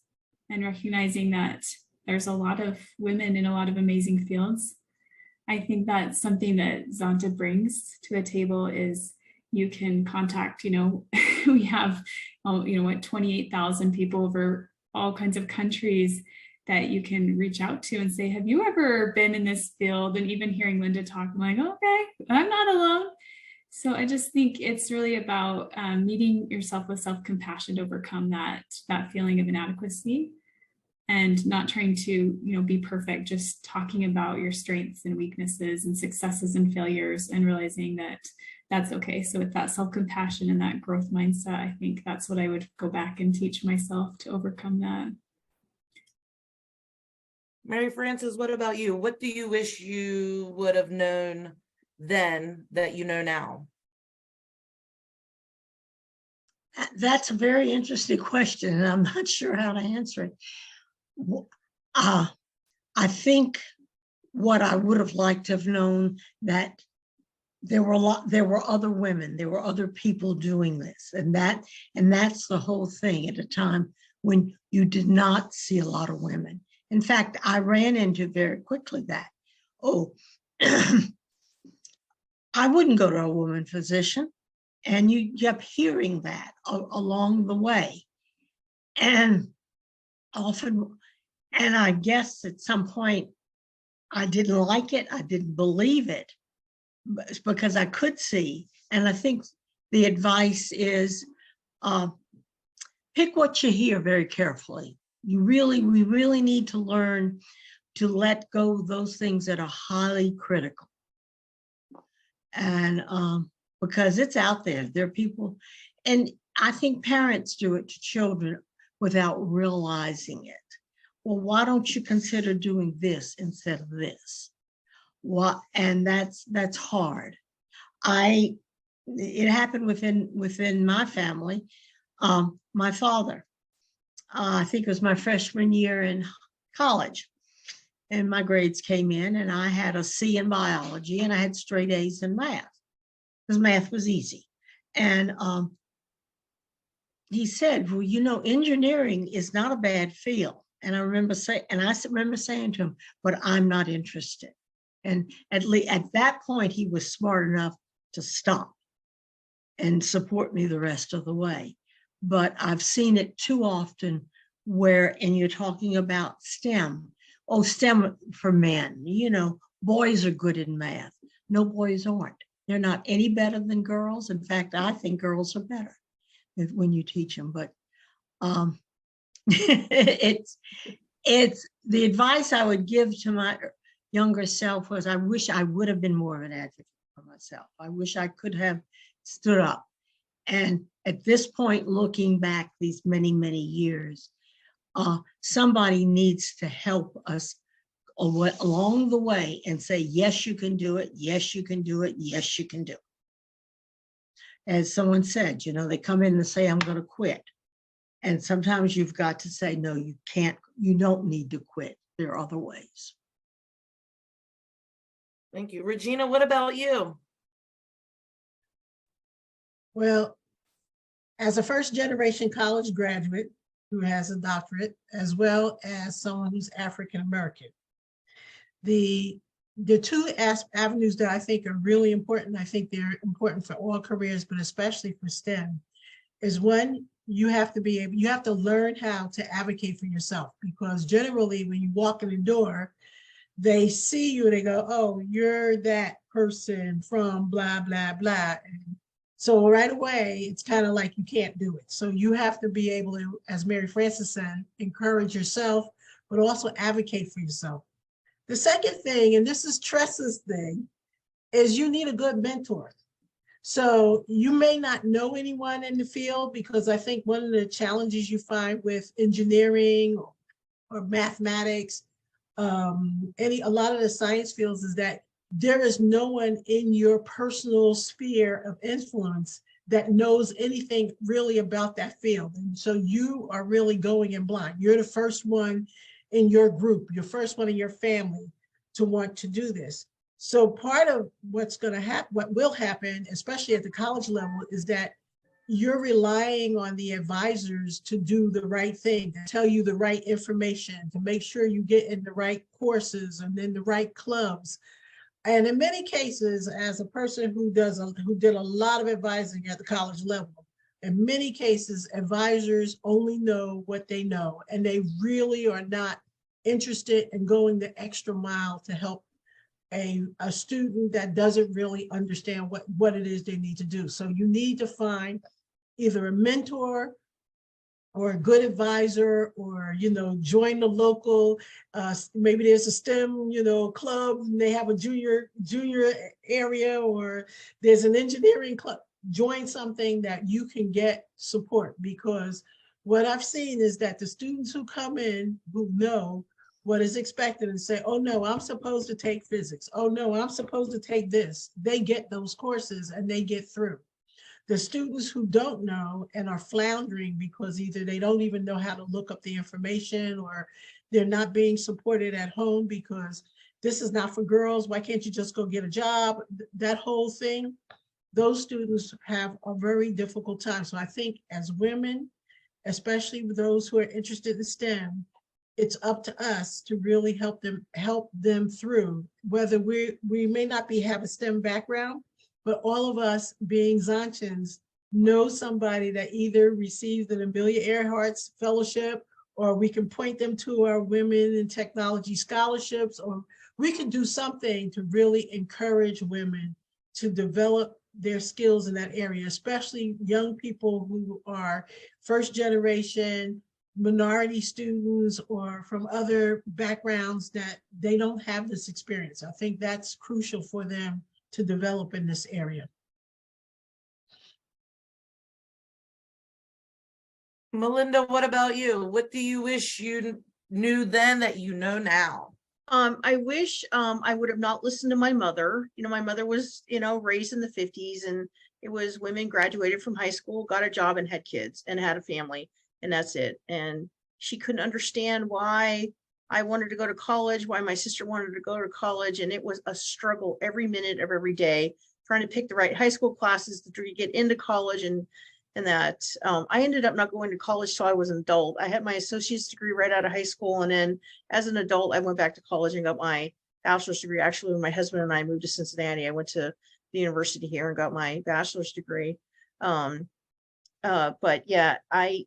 And recognizing that there's a lot of women in a lot of amazing fields. I think that's something that Zonta brings to the table. Is you can contact, we have, 28,000 people over all kinds of countries that you can reach out to and say, have you ever been in this field? And even hearing Linda talk, I'm like, okay, I'm not alone. So I just think it's really about meeting yourself with self-compassion to overcome that feeling of inadequacy, and not trying to, be perfect, just talking about your strengths and weaknesses and successes and failures, and realizing that that's okay. So with that self-compassion and that growth mindset, I think that's what I would go back and teach myself to overcome that. Mary Frances, what about you? What do you wish you would have known then that you know now? That's a very interesting question, and I'm not sure how to answer it. I think what I would have liked to have known, that there were other women, there were other people doing this, and that's the whole thing at a time when you did not see a lot of women. In fact, I ran into very quickly that, I wouldn't go to a woman physician. And you kept hearing that along the way. And often, and I guess at some point, I didn't like it. I didn't believe it, because I could see. And I think the advice is, pick what you hear very carefully. We really need to learn to let go of those things that are highly critical. And because it's out there. There are people, and I think parents do it to children without realizing it. Well, why don't you consider doing this instead of this? And that's hard. It happened within my family. My father, I think it was my freshman year in college, and my grades came in, and I had a C in biology, and I had straight A's in math, because math was easy. And he said, well, engineering is not a bad field. And I remember saying to him, but I'm not interested. And at that point, he was smart enough to stop and support me the rest of the way. But I've seen it too often and you're talking about STEM. Oh, STEM for men, boys are good in math. No, boys aren't. They're not any better than girls. In fact, I think girls are better when you teach them. But it's the advice I would give to my younger self was, I wish I would have been more of an advocate for myself. I wish I could have stood up. And at this point, looking back these many, many years, somebody needs to help us along the way and say, yes, you can do it. Yes, you can do it. Yes, you can do it. As someone said, they come in and say, I'm going to quit. And sometimes you've got to say, no, you can't, you don't need to quit. There are other ways. Thank you. Regina, what about you? Well, As a first generation college graduate who has a doctorate, as well as someone who's African American, the two avenues that I think are really important, I think they're important for all careers, but especially for STEM, is one, you have to learn how to advocate for yourself, because generally when you walk in the door, they see you and they go, oh, you're that person from blah, blah, blah. And so right away, it's kind of like you can't do it. So you have to be able to, as Mary Frances said, encourage yourself, but also advocate for yourself. The second thing, and this is Tressa's thing, is you need a good mentor. So you may not know anyone in the field, because I think one of the challenges you find with engineering or mathematics, a lot of the science fields, is that there is no one in your personal sphere of influence that knows anything really about that field. And so you are really going in blind. You're the first one in your group, your first one in your family to want to do this. So part of what's going to happen, what will happen, especially at the college level, is that you're relying on the advisors to do the right thing, to tell you the right information, to make sure you get in the right courses and in the right clubs. And in many cases, as a person who did a lot of advising at the college level, in many cases, advisors only know what they know, and they really are not interested in going the extra mile to help a student that doesn't really understand what it is they need to do. So you need to find either a mentor or a good advisor, or, join the local, maybe there's a STEM, club, and they have a junior area, or there's an engineering club. Join something that you can get support, because what I've seen is that the students who come in, who know what is expected and say, oh no, I'm supposed to take physics. Oh no, I'm supposed to take this. They get those courses and they get through. The students who don't know and are floundering because either they don't even know how to look up the information, or they're not being supported at home because this is not for girls, why can't you just go get a job? That whole thing, those students have a very difficult time. So I think as women, especially those who are interested in STEM, it's up to us to really help them through, whether we may not have a STEM background, but all of us being Zontans know somebody that either received an Amelia Earhart's fellowship, or we can point them to our women in technology scholarships, or we can do something to really encourage women to develop their skills in that area, especially young people who are first generation, minority students, or from other backgrounds that they don't have this experience. I think that's crucial for them to develop in this area. Melinda, what about you? What do you wish you knew then that you know now? I wish I would have not listened to my mother. My mother was, raised in the 50s, and it was women graduated from high school, got a job, and had kids and had a family, and that's it. And she couldn't understand why I wanted to go to college, why my sister wanted to go to college. And it was a struggle every minute of every day, trying to pick the right high school classes to get into college. And that I ended up not going to college till I was an adult. I had my associate's degree right out of high school. And then as an adult, I went back to college and got my bachelor's degree. Actually, when my husband and I moved to Cincinnati, I went to the university here and got my bachelor's degree. But yeah, I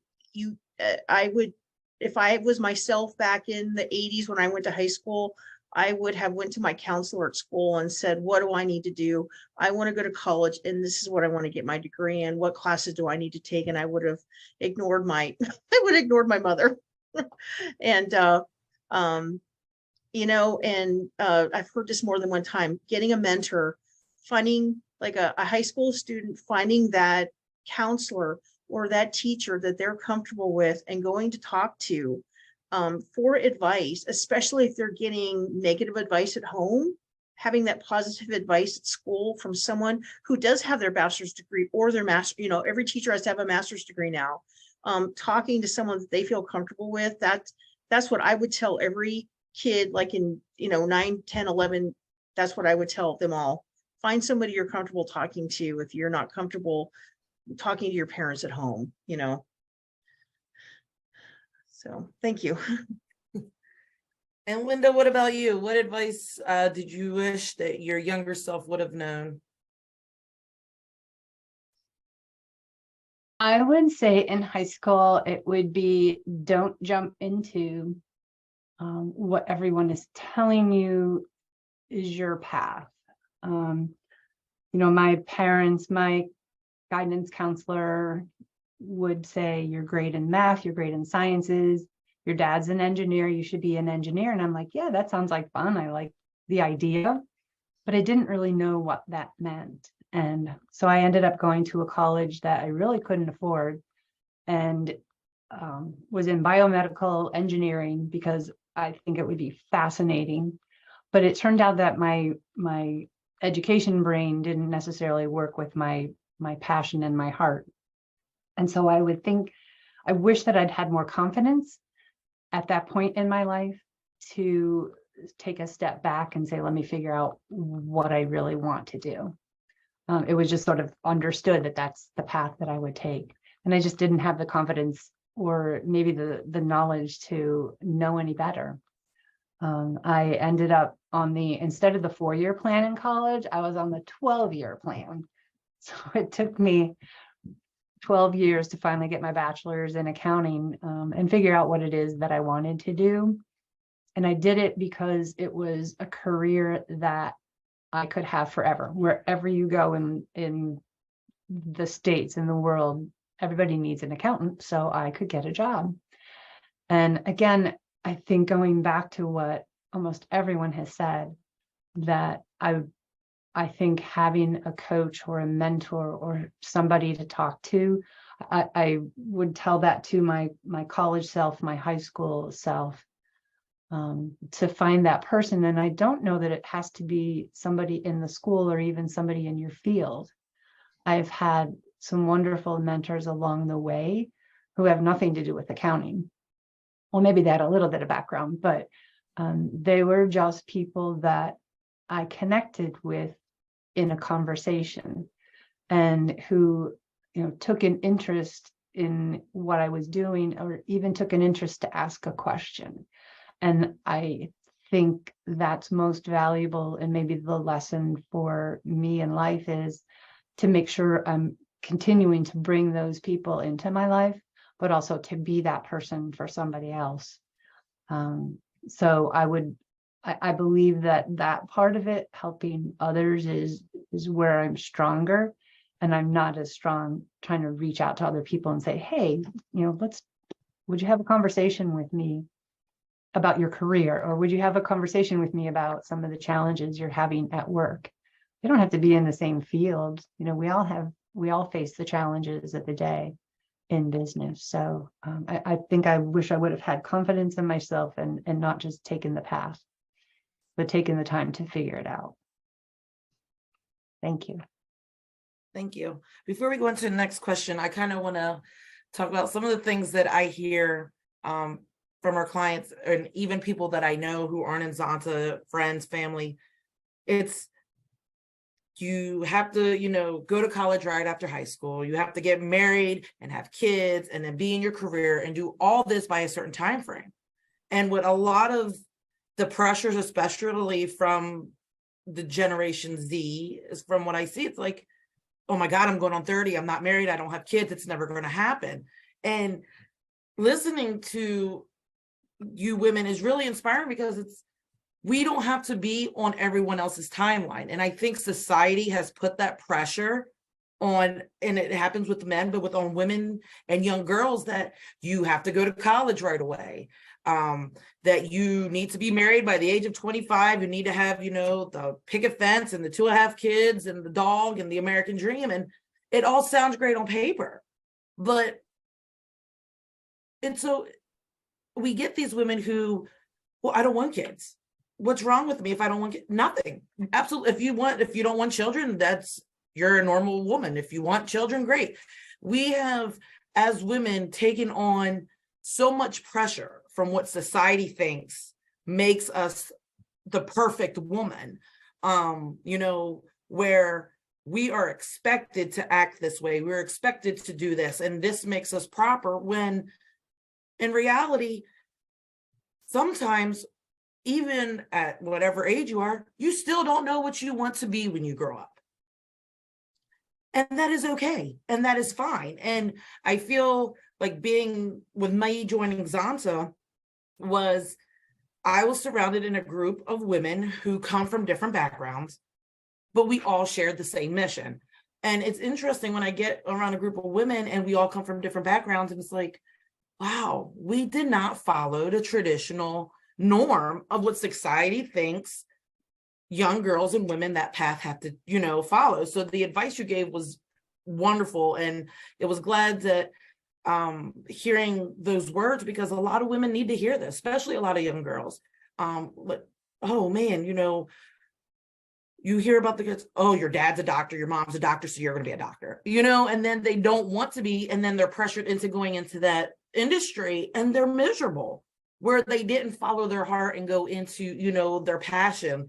would, if I was myself back in the 80s when I went to high school, I would have went to my counselor at school and said, what do I need to do? I want to go to college, and this is what I want to get my degree in. What classes do I need to take? And I would have ignored my mother. And I've heard this more than one time, getting a mentor, finding like a high school student, finding that counselor or that teacher that they're comfortable with and going to talk to for advice, especially if they're getting negative advice at home, having that positive advice at school from someone who does have their bachelor's degree or their master, every teacher has to have a master's degree now. Talking to someone that they feel comfortable with, that's what I would tell every kid, like in 9, 10, 11, that's what I would tell them all. Find somebody you're comfortable talking to. If you're not comfortable talking to your parents at home, you know. So thank you. And Linda, what about you? What advice did you wish that your younger self would have known? I would say in high school, it would be don't jump into what everyone is telling you is your path. You know, my parents, my guidance counselor would say, you're great in math, you're great in sciences, your dad's an engineer, you should be an engineer. And I'm like, yeah, that sounds like fun. I like the idea, but I didn't really know what that meant. And so I ended up going to a college that I really couldn't afford, and was in biomedical engineering because I think it would be fascinating. But it turned out that my education brain didn't necessarily work with my passion and my heart. And so I wish that I'd had more confidence at that point in my life to take a step back and say, let me figure out what I really want to do. It was just sort of understood that that's the path that I would take. And I just didn't have the confidence or maybe the knowledge to know any better. I ended up instead of the 4-year plan in college, I was on the 12-year plan. So it took me 12 years to finally get my bachelor's in accounting and figure out what it is that I wanted to do. And I did it because it was a career that I could have forever. Wherever you go in the States, in the world, everybody needs an accountant, so I could get a job. And again, I think going back to what almost everyone has said, that I think having a coach or a mentor or somebody to talk to, I would tell that to my college self, my high school self, to find that person. And I don't know that it has to be somebody in the school or even somebody in your field. I've had some wonderful mentors along the way who have nothing to do with accounting. Well, maybe they had a little bit of background, but they were just people that I connected with in a conversation, and who, you know, took an interest in what I was doing, or even took an interest to ask a question. And I think that's most valuable, and maybe the lesson for me in life is to make sure I'm continuing to bring those people into my life, but also to be that person for somebody else. So I believe that part of it, helping others, is where I'm stronger, and I'm not as strong trying to reach out to other people and say, hey, you know, would you have a conversation with me about your career? Or would you have a conversation with me about some of the challenges you're having at work? They don't have to be in the same field. You know, we all face the challenges of the day in business. So I think I wish I would have had confidence in myself and not just taken the path, but taken the time to figure it out. Thank you. Thank you. Before we go into the next question, I kind of want to talk about some of the things that I hear from our clients, and even people that I know who aren't in Zonta, friends, family. It's, you have to, you know, go to college right after high school. You have to get married and have kids and then be in your career and do all this by a certain time frame. And what a lot of the pressures, especially from the Generation Z, is from what I see, it's like, oh my God, I'm going on 30. I'm not married. I don't have kids. It's never going to happen. And listening to you women is really inspiring, because we don't have to be on everyone else's timeline. And I think society has put that pressure on, and it happens with men, but on women and young girls, that you have to go to college right away, that you need to be married by the age of 25. You need to have, you know, the picket fence and the 2.5 kids and the dog and the American dream. And it all sounds great on paper, but so we get these women who, well, I don't want kids. What's wrong with me if I don't want kids? Nothing. Absolutely. If you don't want children, you're a normal woman. If you want children, great. We have, as women, taken on so much pressure from what society thinks makes us the perfect woman. You know, where we are expected to act this way. We're expected to do this, and this makes us proper, when in reality, sometimes even at whatever age you are, you still don't know what you want to be when you grow up. And that is okay. And that is fine. And I feel like being with me joining Zonta was, I was surrounded in a group of women who come from different backgrounds, but we all shared the same mission. And it's interesting when I get around a group of women and we all come from different backgrounds, and it's like, wow, we did not follow the traditional norm of what society thinks young girls and women that path have to, follow. So the advice you gave was wonderful. And it was glad that hearing those words, because a lot of women need to hear this, especially a lot of young girls. Like, oh man, you hear about the kids, oh, your dad's a doctor, your mom's a doctor, so you're going to be a doctor, and then they don't want to be, and then they're pressured into going into that industry, and they're miserable where they didn't follow their heart and go into, their passion.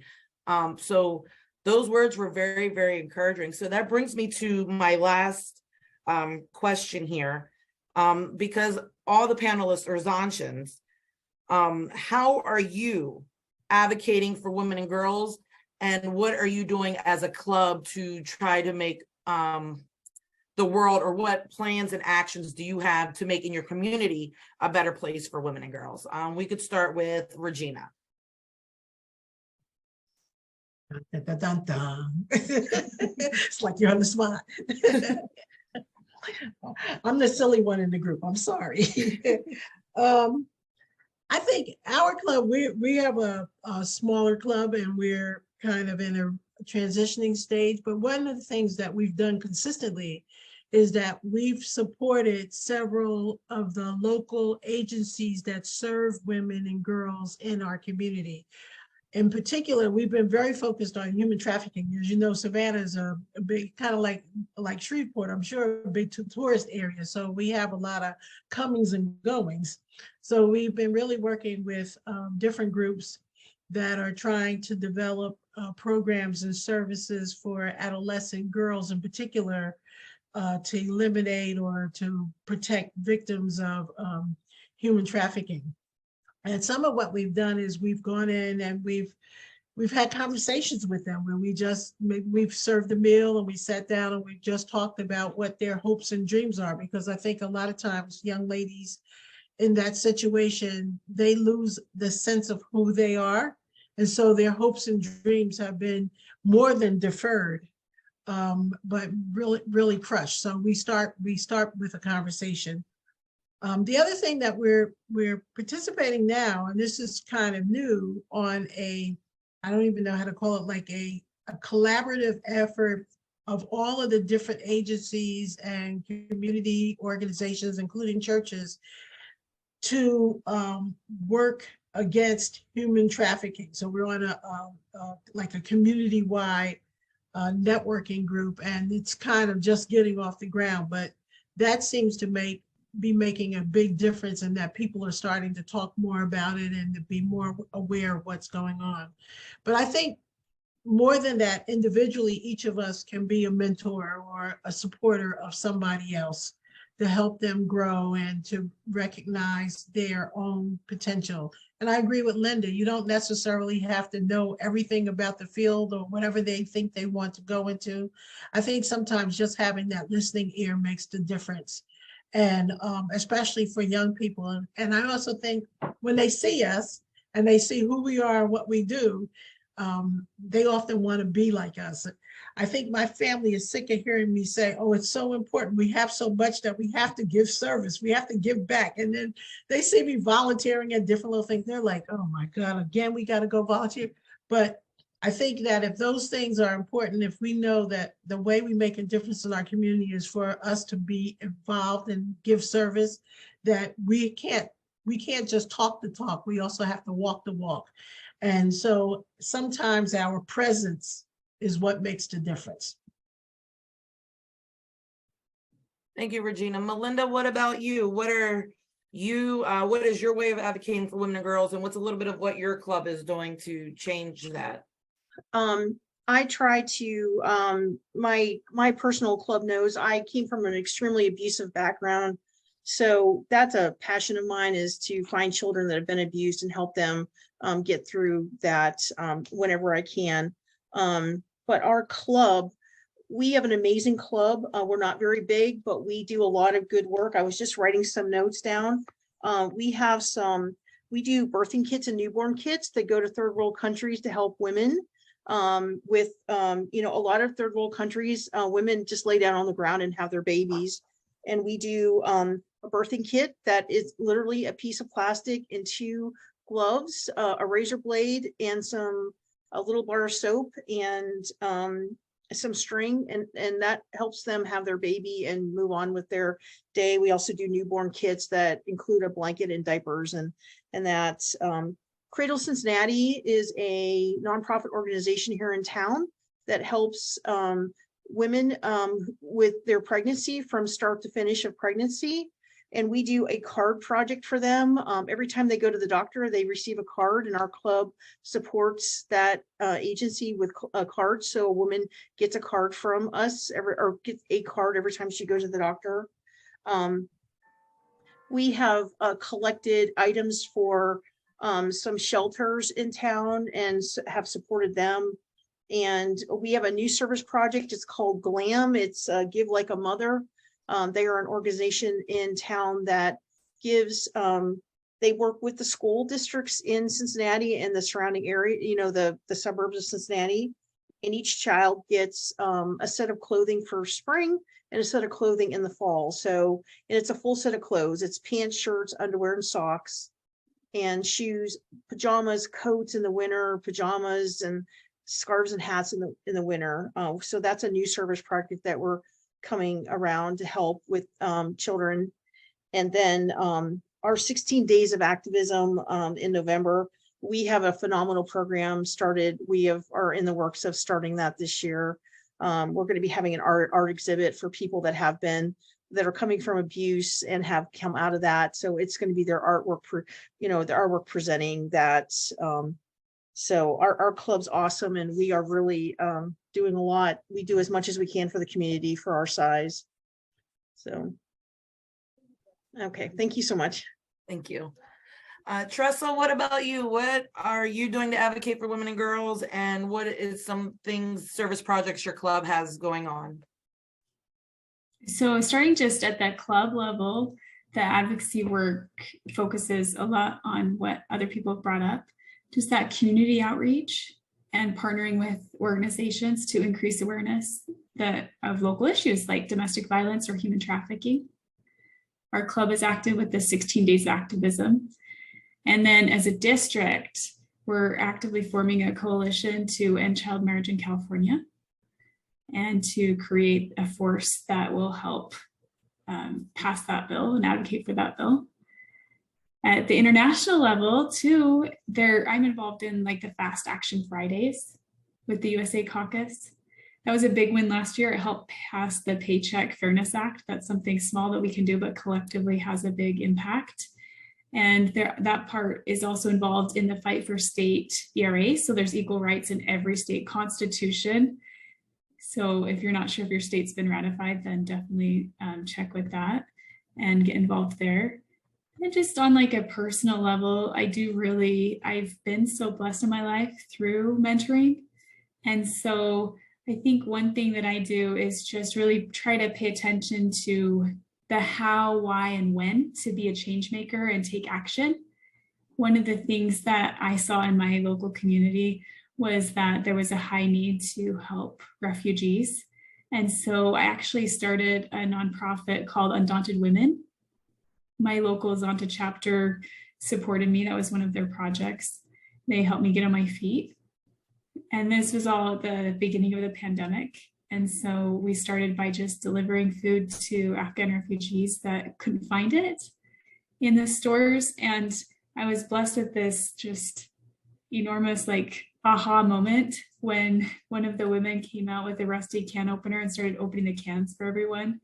So those words were very, very encouraging. So that brings me to my last question here, because all the panelists are Zontians. How are you advocating for women and girls? And what are you doing as a club to try to make the world, or what plans and actions do you have to make in your community a better place for women and girls? We could start with Regina. Dun, dun, dun, dun. It's like you're on the spot. I'm the silly one in the group. I'm sorry. I think our club, we have a smaller club, and we're kind of in a transitioning stage. But one of the things that we've done consistently is that we've supported several of the local agencies that serve women and girls in our community. In particular, we've been very focused on human trafficking. As you know, Savannah is a big, kind of like Shreveport, I'm sure, a big tourist area. So we have a lot of comings and goings. So we've been really working with different groups that are trying to develop programs and services for adolescent girls in particular, to eliminate or to protect victims of human trafficking. And some of what we've done is we've gone in and we've had conversations with them where we've served a meal and we sat down and we've just talked about what their hopes and dreams are. Because I think a lot of times young ladies in that situation, they lose the sense of who they are. And so their hopes and dreams have been more than deferred, but really, really crushed. So we start with a conversation. The other thing that we're participating now, and this is kind of new, on I don't even know how to call it, like a collaborative effort of all of the different agencies and community organizations, including churches, to work against human trafficking. So we're on like a community-wide networking group, and it's kind of just getting off the ground, but that seems to be making a big difference in that people are starting to talk more about it and to be more aware of what's going on. But I think more than that, individually, each of us can be a mentor or a supporter of somebody else to help them grow and to recognize their own potential. And I agree with Linda, you don't necessarily have to know everything about the field or whatever they think they want to go into. I think sometimes just having that listening ear makes the difference. And especially for young people. And I also think when they see us and they see who we are and what we do, they often want to be like us. I think my family is sick of hearing me say, oh, it's so important. We have so much that we have to give service. We have to give back. And then they see me volunteering at different little things. They're like, oh my God, again, we got to go volunteer. But I think that if those things are important, if we know that the way we make a difference in our community is for us to be involved and give service, that we can't just talk the talk. We also have to walk the walk. And so sometimes our presence is what makes the difference. Thank you, Regina. Melinda, what about you? What is your way of advocating for women and girls, and what's a little bit of what your club is doing to change that? I try to, my personal club knows I came from an extremely abusive background. So that's a passion of mine, is to find children that have been abused and help them get through that whenever I can. But our club, we have an amazing club. We're not very big, but we do a lot of good work. I was just writing some notes down. We do birthing kits and newborn kits that go to third world countries to help women with, you know, a lot of third world countries, women just lay down on the ground and have their babies. And we do a birthing kit that is literally a piece of plastic and 2 gloves, a razor blade, and a little bar of soap, and some string, and that helps them have their baby and move on with their day. We also do newborn kits that include a blanket and diapers, and that. Cradle Cincinnati is a nonprofit organization here in town that helps women with their pregnancy from start to finish of pregnancy. And we do a card project for them. Every time they go to the doctor, they receive a card, and our club supports that agency with a card. So a woman gets a card from us or gets a card every time she goes to the doctor. We have collected items for some shelters in town and have supported them. And we have a new service project. It's called GLAM. It's Give Like a Mother. They are an organization in town that gives, they work with the school districts in Cincinnati and the surrounding area, you know, the suburbs of Cincinnati. And each child gets a set of clothing for spring and a set of clothing in the fall. So, and it's a full set of clothes. It's pants, shirts, underwear, and socks, and shoes, pajamas, coats in the winter, pajamas, and scarves and hats in the winter. So that's a new service project that we're coming around to help with children. And then our 16 days of activism in November, we have a phenomenal program started. We are in the works of starting that this year. We're going to be having an art exhibit for people that are coming from abuse and have come out of that. So it's going to be their artwork, their artwork presenting that. So our club's awesome, and we are really doing a lot. We do as much as we can for the community for our size. So, okay, thank you so much. Thank you. Tressa, what about you? What are you doing to advocate for women and girls, and what is some service projects your club has going on? So starting just at that club level, the advocacy work focuses a lot on what other people have brought up, just that community outreach and partnering with organizations to increase awareness of local issues like domestic violence or human trafficking. Our club is active with the 16 days of activism. And then as a district, we're actively forming a coalition to end child marriage in California and to create a force that will help pass that bill and advocate for that bill. At the international level too, I'm involved in like the Fast Action Fridays with the USA Caucus. That was a big win last year. It helped pass the Paycheck Fairness Act. That's something small that we can do, but collectively has a big impact. And that part is also involved in the fight for state ERA. So there's equal rights in every state constitution. So if you're not sure if your state's been ratified, then definitely check with that and get involved there. And just on like a personal level, I've been so blessed in my life through mentoring. And so I think one thing that I do is just really try to pay attention to the how, why, and when to be a change maker and take action. One of the things that I saw in my local community was that there was a high need to help refugees. And so I actually started a nonprofit called Undaunted Women. My local Zonta chapter supported me. That was one of their projects. They helped me get on my feet. And this was all at the beginning of the pandemic. And so we started by just delivering food to Afghan refugees that couldn't find it in the stores. And I was blessed with this just enormous like aha moment when one of the women came out with a rusty can opener and started opening the cans for everyone.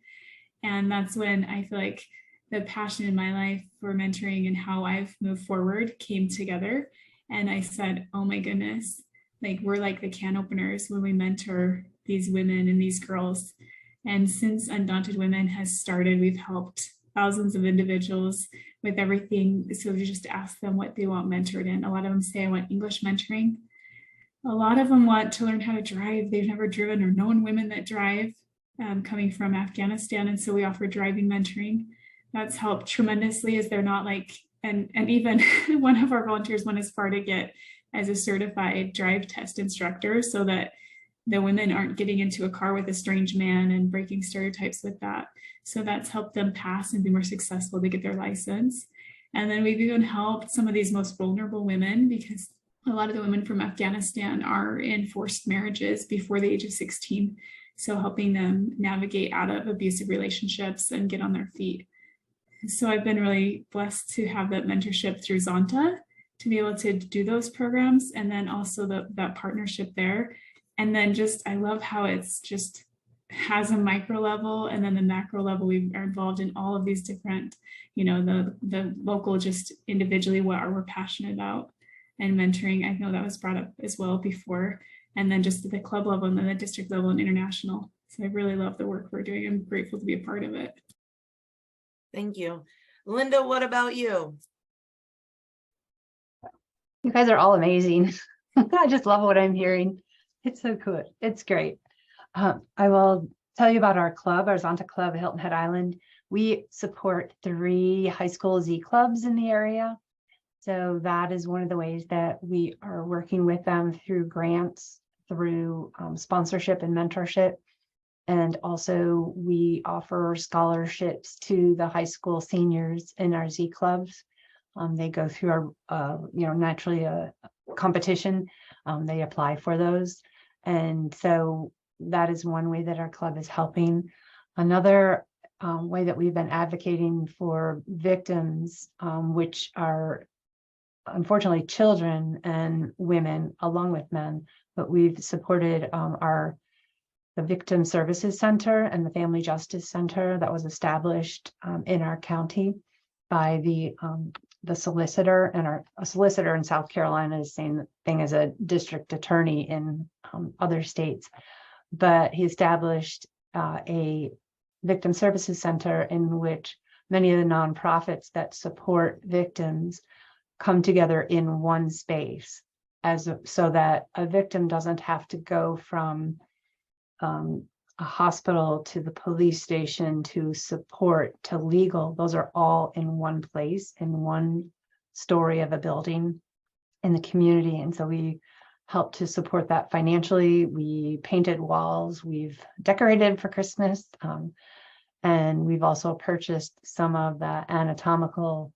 And that's when I feel like the passion in my life for mentoring and how I've moved forward came together. And I said, oh my goodness, Like we're like the can openers when we mentor these women and these girls. And since Undaunted Women has started, we've helped thousands of individuals with everything. So we just ask them what they want mentored in. A lot of them say, I want English mentoring. A lot of them want to learn how to drive. They've never driven or known women that drive, coming from Afghanistan. And so we offer driving mentoring. That's helped tremendously, as they're not like, and even one of our volunteers went as far to get as a certified drive test instructor, so that the women aren't getting into a car with a strange man and breaking stereotypes with that. So that's helped them pass and be more successful to get their license. And then we've even helped some of these most vulnerable women, because a lot of the women from Afghanistan are in forced marriages before the age of 16. So helping them navigate out of abusive relationships and get on their feet. So I've been really blessed to have that mentorship through Zonta to be able to do those programs, and then also that partnership there. And then just, I love how it's just has a micro level, and then the macro level. We are involved in all of these different, the local, just individually, what are we passionate about, and mentoring. I know that was brought up as well before. And then just at the club level, and then the district level and international. So I really love the work we're doing. I'm grateful to be a part of it. Thank you. Linda, what about you? You guys are all amazing. I just love what I'm hearing. It's so cool. It's great. I will tell you about our club, our Zonta Club, Hilton Head Island. We support 3 high school Z clubs in the area. So that is one of the ways that we are working with them, through grants, through sponsorship and mentorship. And also we offer scholarships to the high school seniors in our Z clubs. They go through our, naturally a competition. They apply for those. And so that is one way that our club is helping. Another way that we've been advocating for victims, which are unfortunately children and women along with men, but we've supported the Victim Services Center and the Family Justice Center that was established in our county by the solicitor, and a solicitor in South Carolina is the same thing as a district attorney in other states. But he established a Victim Services Center in which many of the nonprofits that support victims come together in one space, so that a victim doesn't have to go from a hospital to the police station to support to legal. Those are all in one place, in one story of a building in the community. And so we help to support that financially. We painted walls, we've decorated for Christmas, and we've also purchased some of the anatomical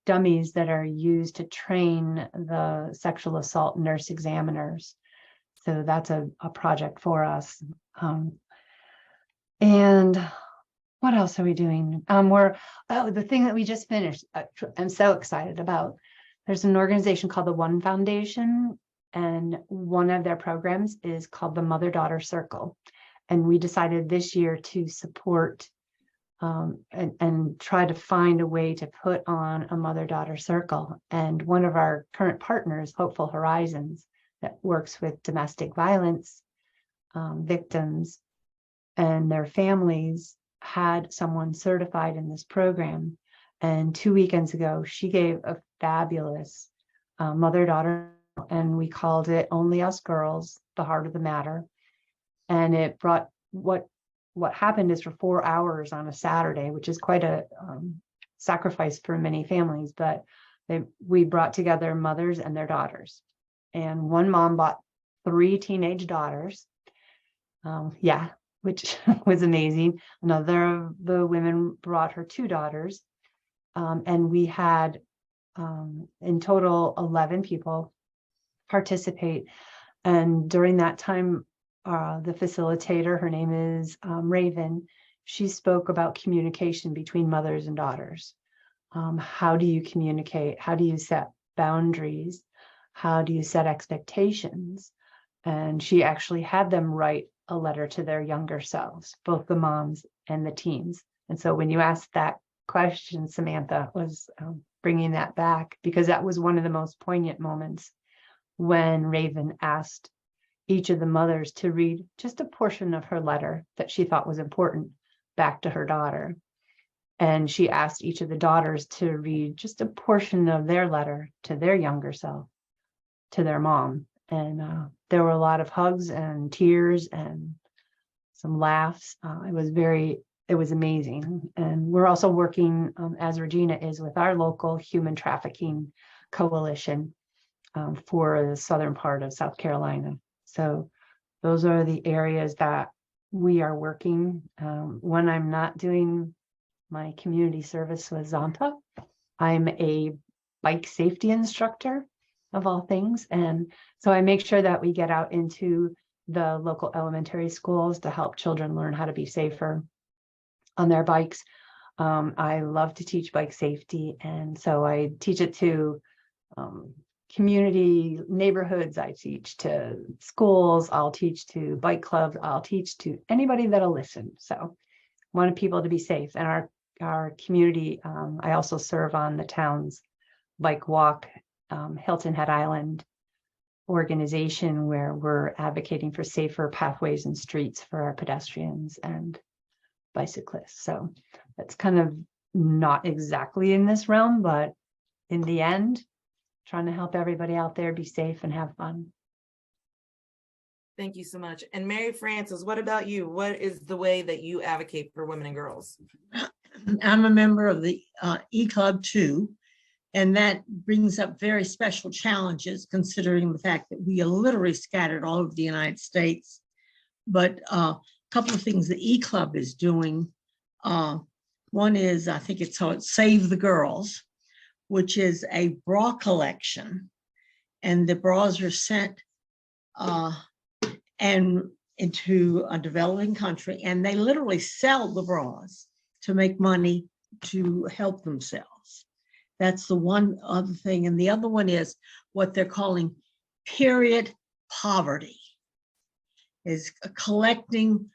dummies that are used to train the sexual assault nurse examiners. So that's a project for us. And what else are we doing? The thing that we just finished, I'm so excited about. There's an organization called the One Foundation, and one of their programs is called the Mother-Daughter Circle. And we decided this year to support and try to find a way to put on a Mother-Daughter Circle. And one of our current partners, Hopeful Horizons, that works with domestic violence victims and their families, had someone certified in this program. And 2 weekends ago, she gave a fabulous mother-daughter, and we called it Only Us Girls, the Heart of the Matter. And it brought, what happened is, for 4 hours on a Saturday, which is quite a sacrifice for many families, but we brought together mothers and their daughters. And one mom bought 3 teenage daughters. Which was amazing. Another of the women brought her 2 daughters. And we had in total 11 people participate. And during that time, the facilitator, her name is Raven, she spoke about communication between mothers and daughters. How do you communicate? How do you set boundaries? How do you set expectations? And she actually had them write a letter to their younger selves, both the moms and the teens. And so when you asked that question, Samantha, was bringing that back, because that was one of the most poignant moments when Raven asked each of the mothers to read just a portion of her letter that she thought was important back to her daughter. And she asked each of the daughters to read just a portion of their letter to their younger self, to their mom. And there were a lot of hugs and tears and some laughs. It was amazing. And we're also working, as Regina is, with our local human trafficking coalition for the southern part of South Carolina. So those are the areas that we are working. When I'm not doing my community service with Zonta, I'm a bike safety instructor of all things. And so I make sure that we get out into the local elementary schools to help children learn how to be safer on their bikes. I love to teach bike safety. And so I teach it to community neighborhoods. I teach to schools. I'll teach to bike clubs. I'll teach to anybody that'll listen. So I wanted people to be safe. And our community, I also serve on the town's bike WOC, Hilton Head Island organization, where we're advocating for safer pathways and streets for our pedestrians and bicyclists. So that's kind of not exactly in this realm, but in the end, trying to help everybody out there be safe and have fun. Thank you so much. And Mary Frances, what about you? What is the way that you advocate for women and girls? I'm a member of the E-Club too, and that brings up very special challenges considering the fact that we are literally scattered all over the United States. But a couple of things the E-Club is doing. One is, I think it's called Save the Girls, which is a bra collection, and the bras are sent and into a developing country, and they literally sell the bras to make money to help themselves. That's the one other thing. And the other one is what they're calling period poverty, is collecting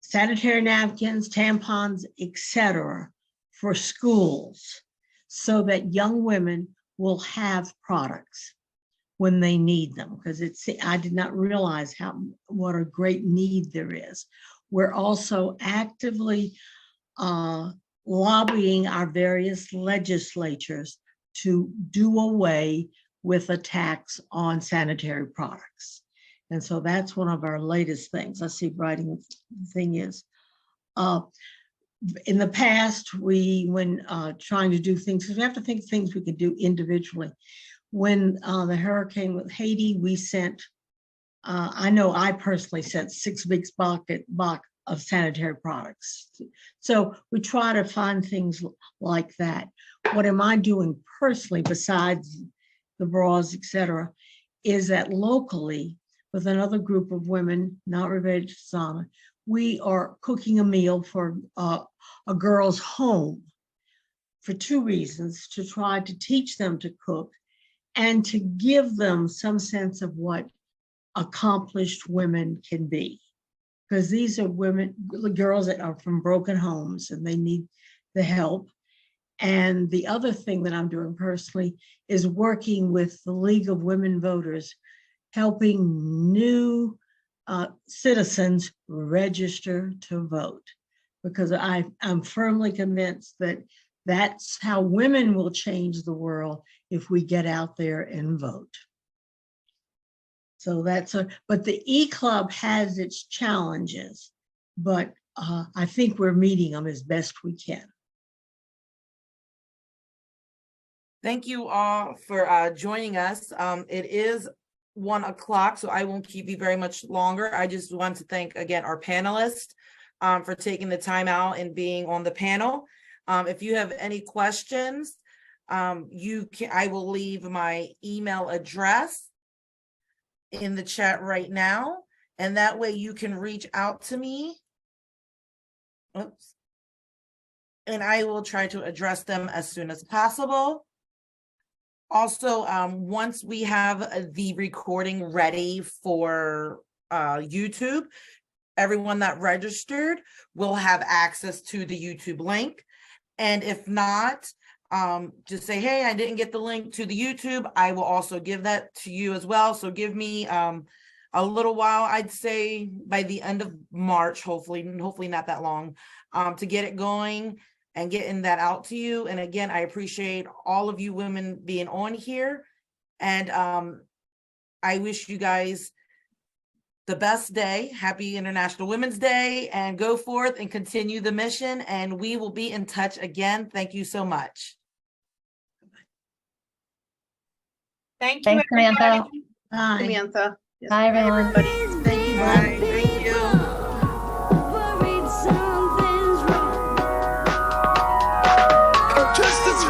sanitary napkins, tampons, etc., for schools so that young women will have products when they need them. Because I did not realize what a great need there is. We're also actively lobbying our various legislatures to do away with a tax on sanitary products. And so that's one of our latest things. I see writing the thing is, in the past, when trying to do things, because we have to think of things we could do individually. When the hurricane with Haiti, we sent, I know I personally sent 6 big box of sanitary products. So we try to find things like that. What am I doing personally besides the bras, etc., is that locally with another group of women, not related to Zonta, we are cooking a meal for a girl's home for 2 reasons: to try to teach them to cook and to give them some sense of what accomplished women can be. Because these are girls that are from broken homes and they need the help. And the other thing that I'm doing personally is working with the League of Women Voters, helping new citizens register to vote. Because I'm firmly convinced that that's how women will change the world if we get out there and vote. So but the E-Club has its challenges, but I think we're meeting them as best we can. Thank you all for joining us. It is 1 o'clock, so I won't keep you very much longer. I just want to thank again our panelists for taking the time out and being on the panel. If you have any questions, I will leave my email address in the chat right now, and that way you can reach out to me. Oops. And I will try to address them as soon as possible. Also, once we have the recording ready for YouTube, everyone that registered will have access to the YouTube link. And if not, just say, hey, I didn't get the link to the YouTube, I will also give that to you as well. So give me a little while, I'd say by the end of March, hopefully not that long, to get it going and getting that out to you. And again, I appreciate all of you women being on here. And I wish you guys the best day. Happy International Women's Day, and go forth and continue the mission. And we will be in touch again. Thank you so much. Thank you, Thanks, Samantha. everybody. Bye. Samantha. Yes, Bye, everyone. everybody. Thank you. Bye. Thank you. Worried something's wrong. Justice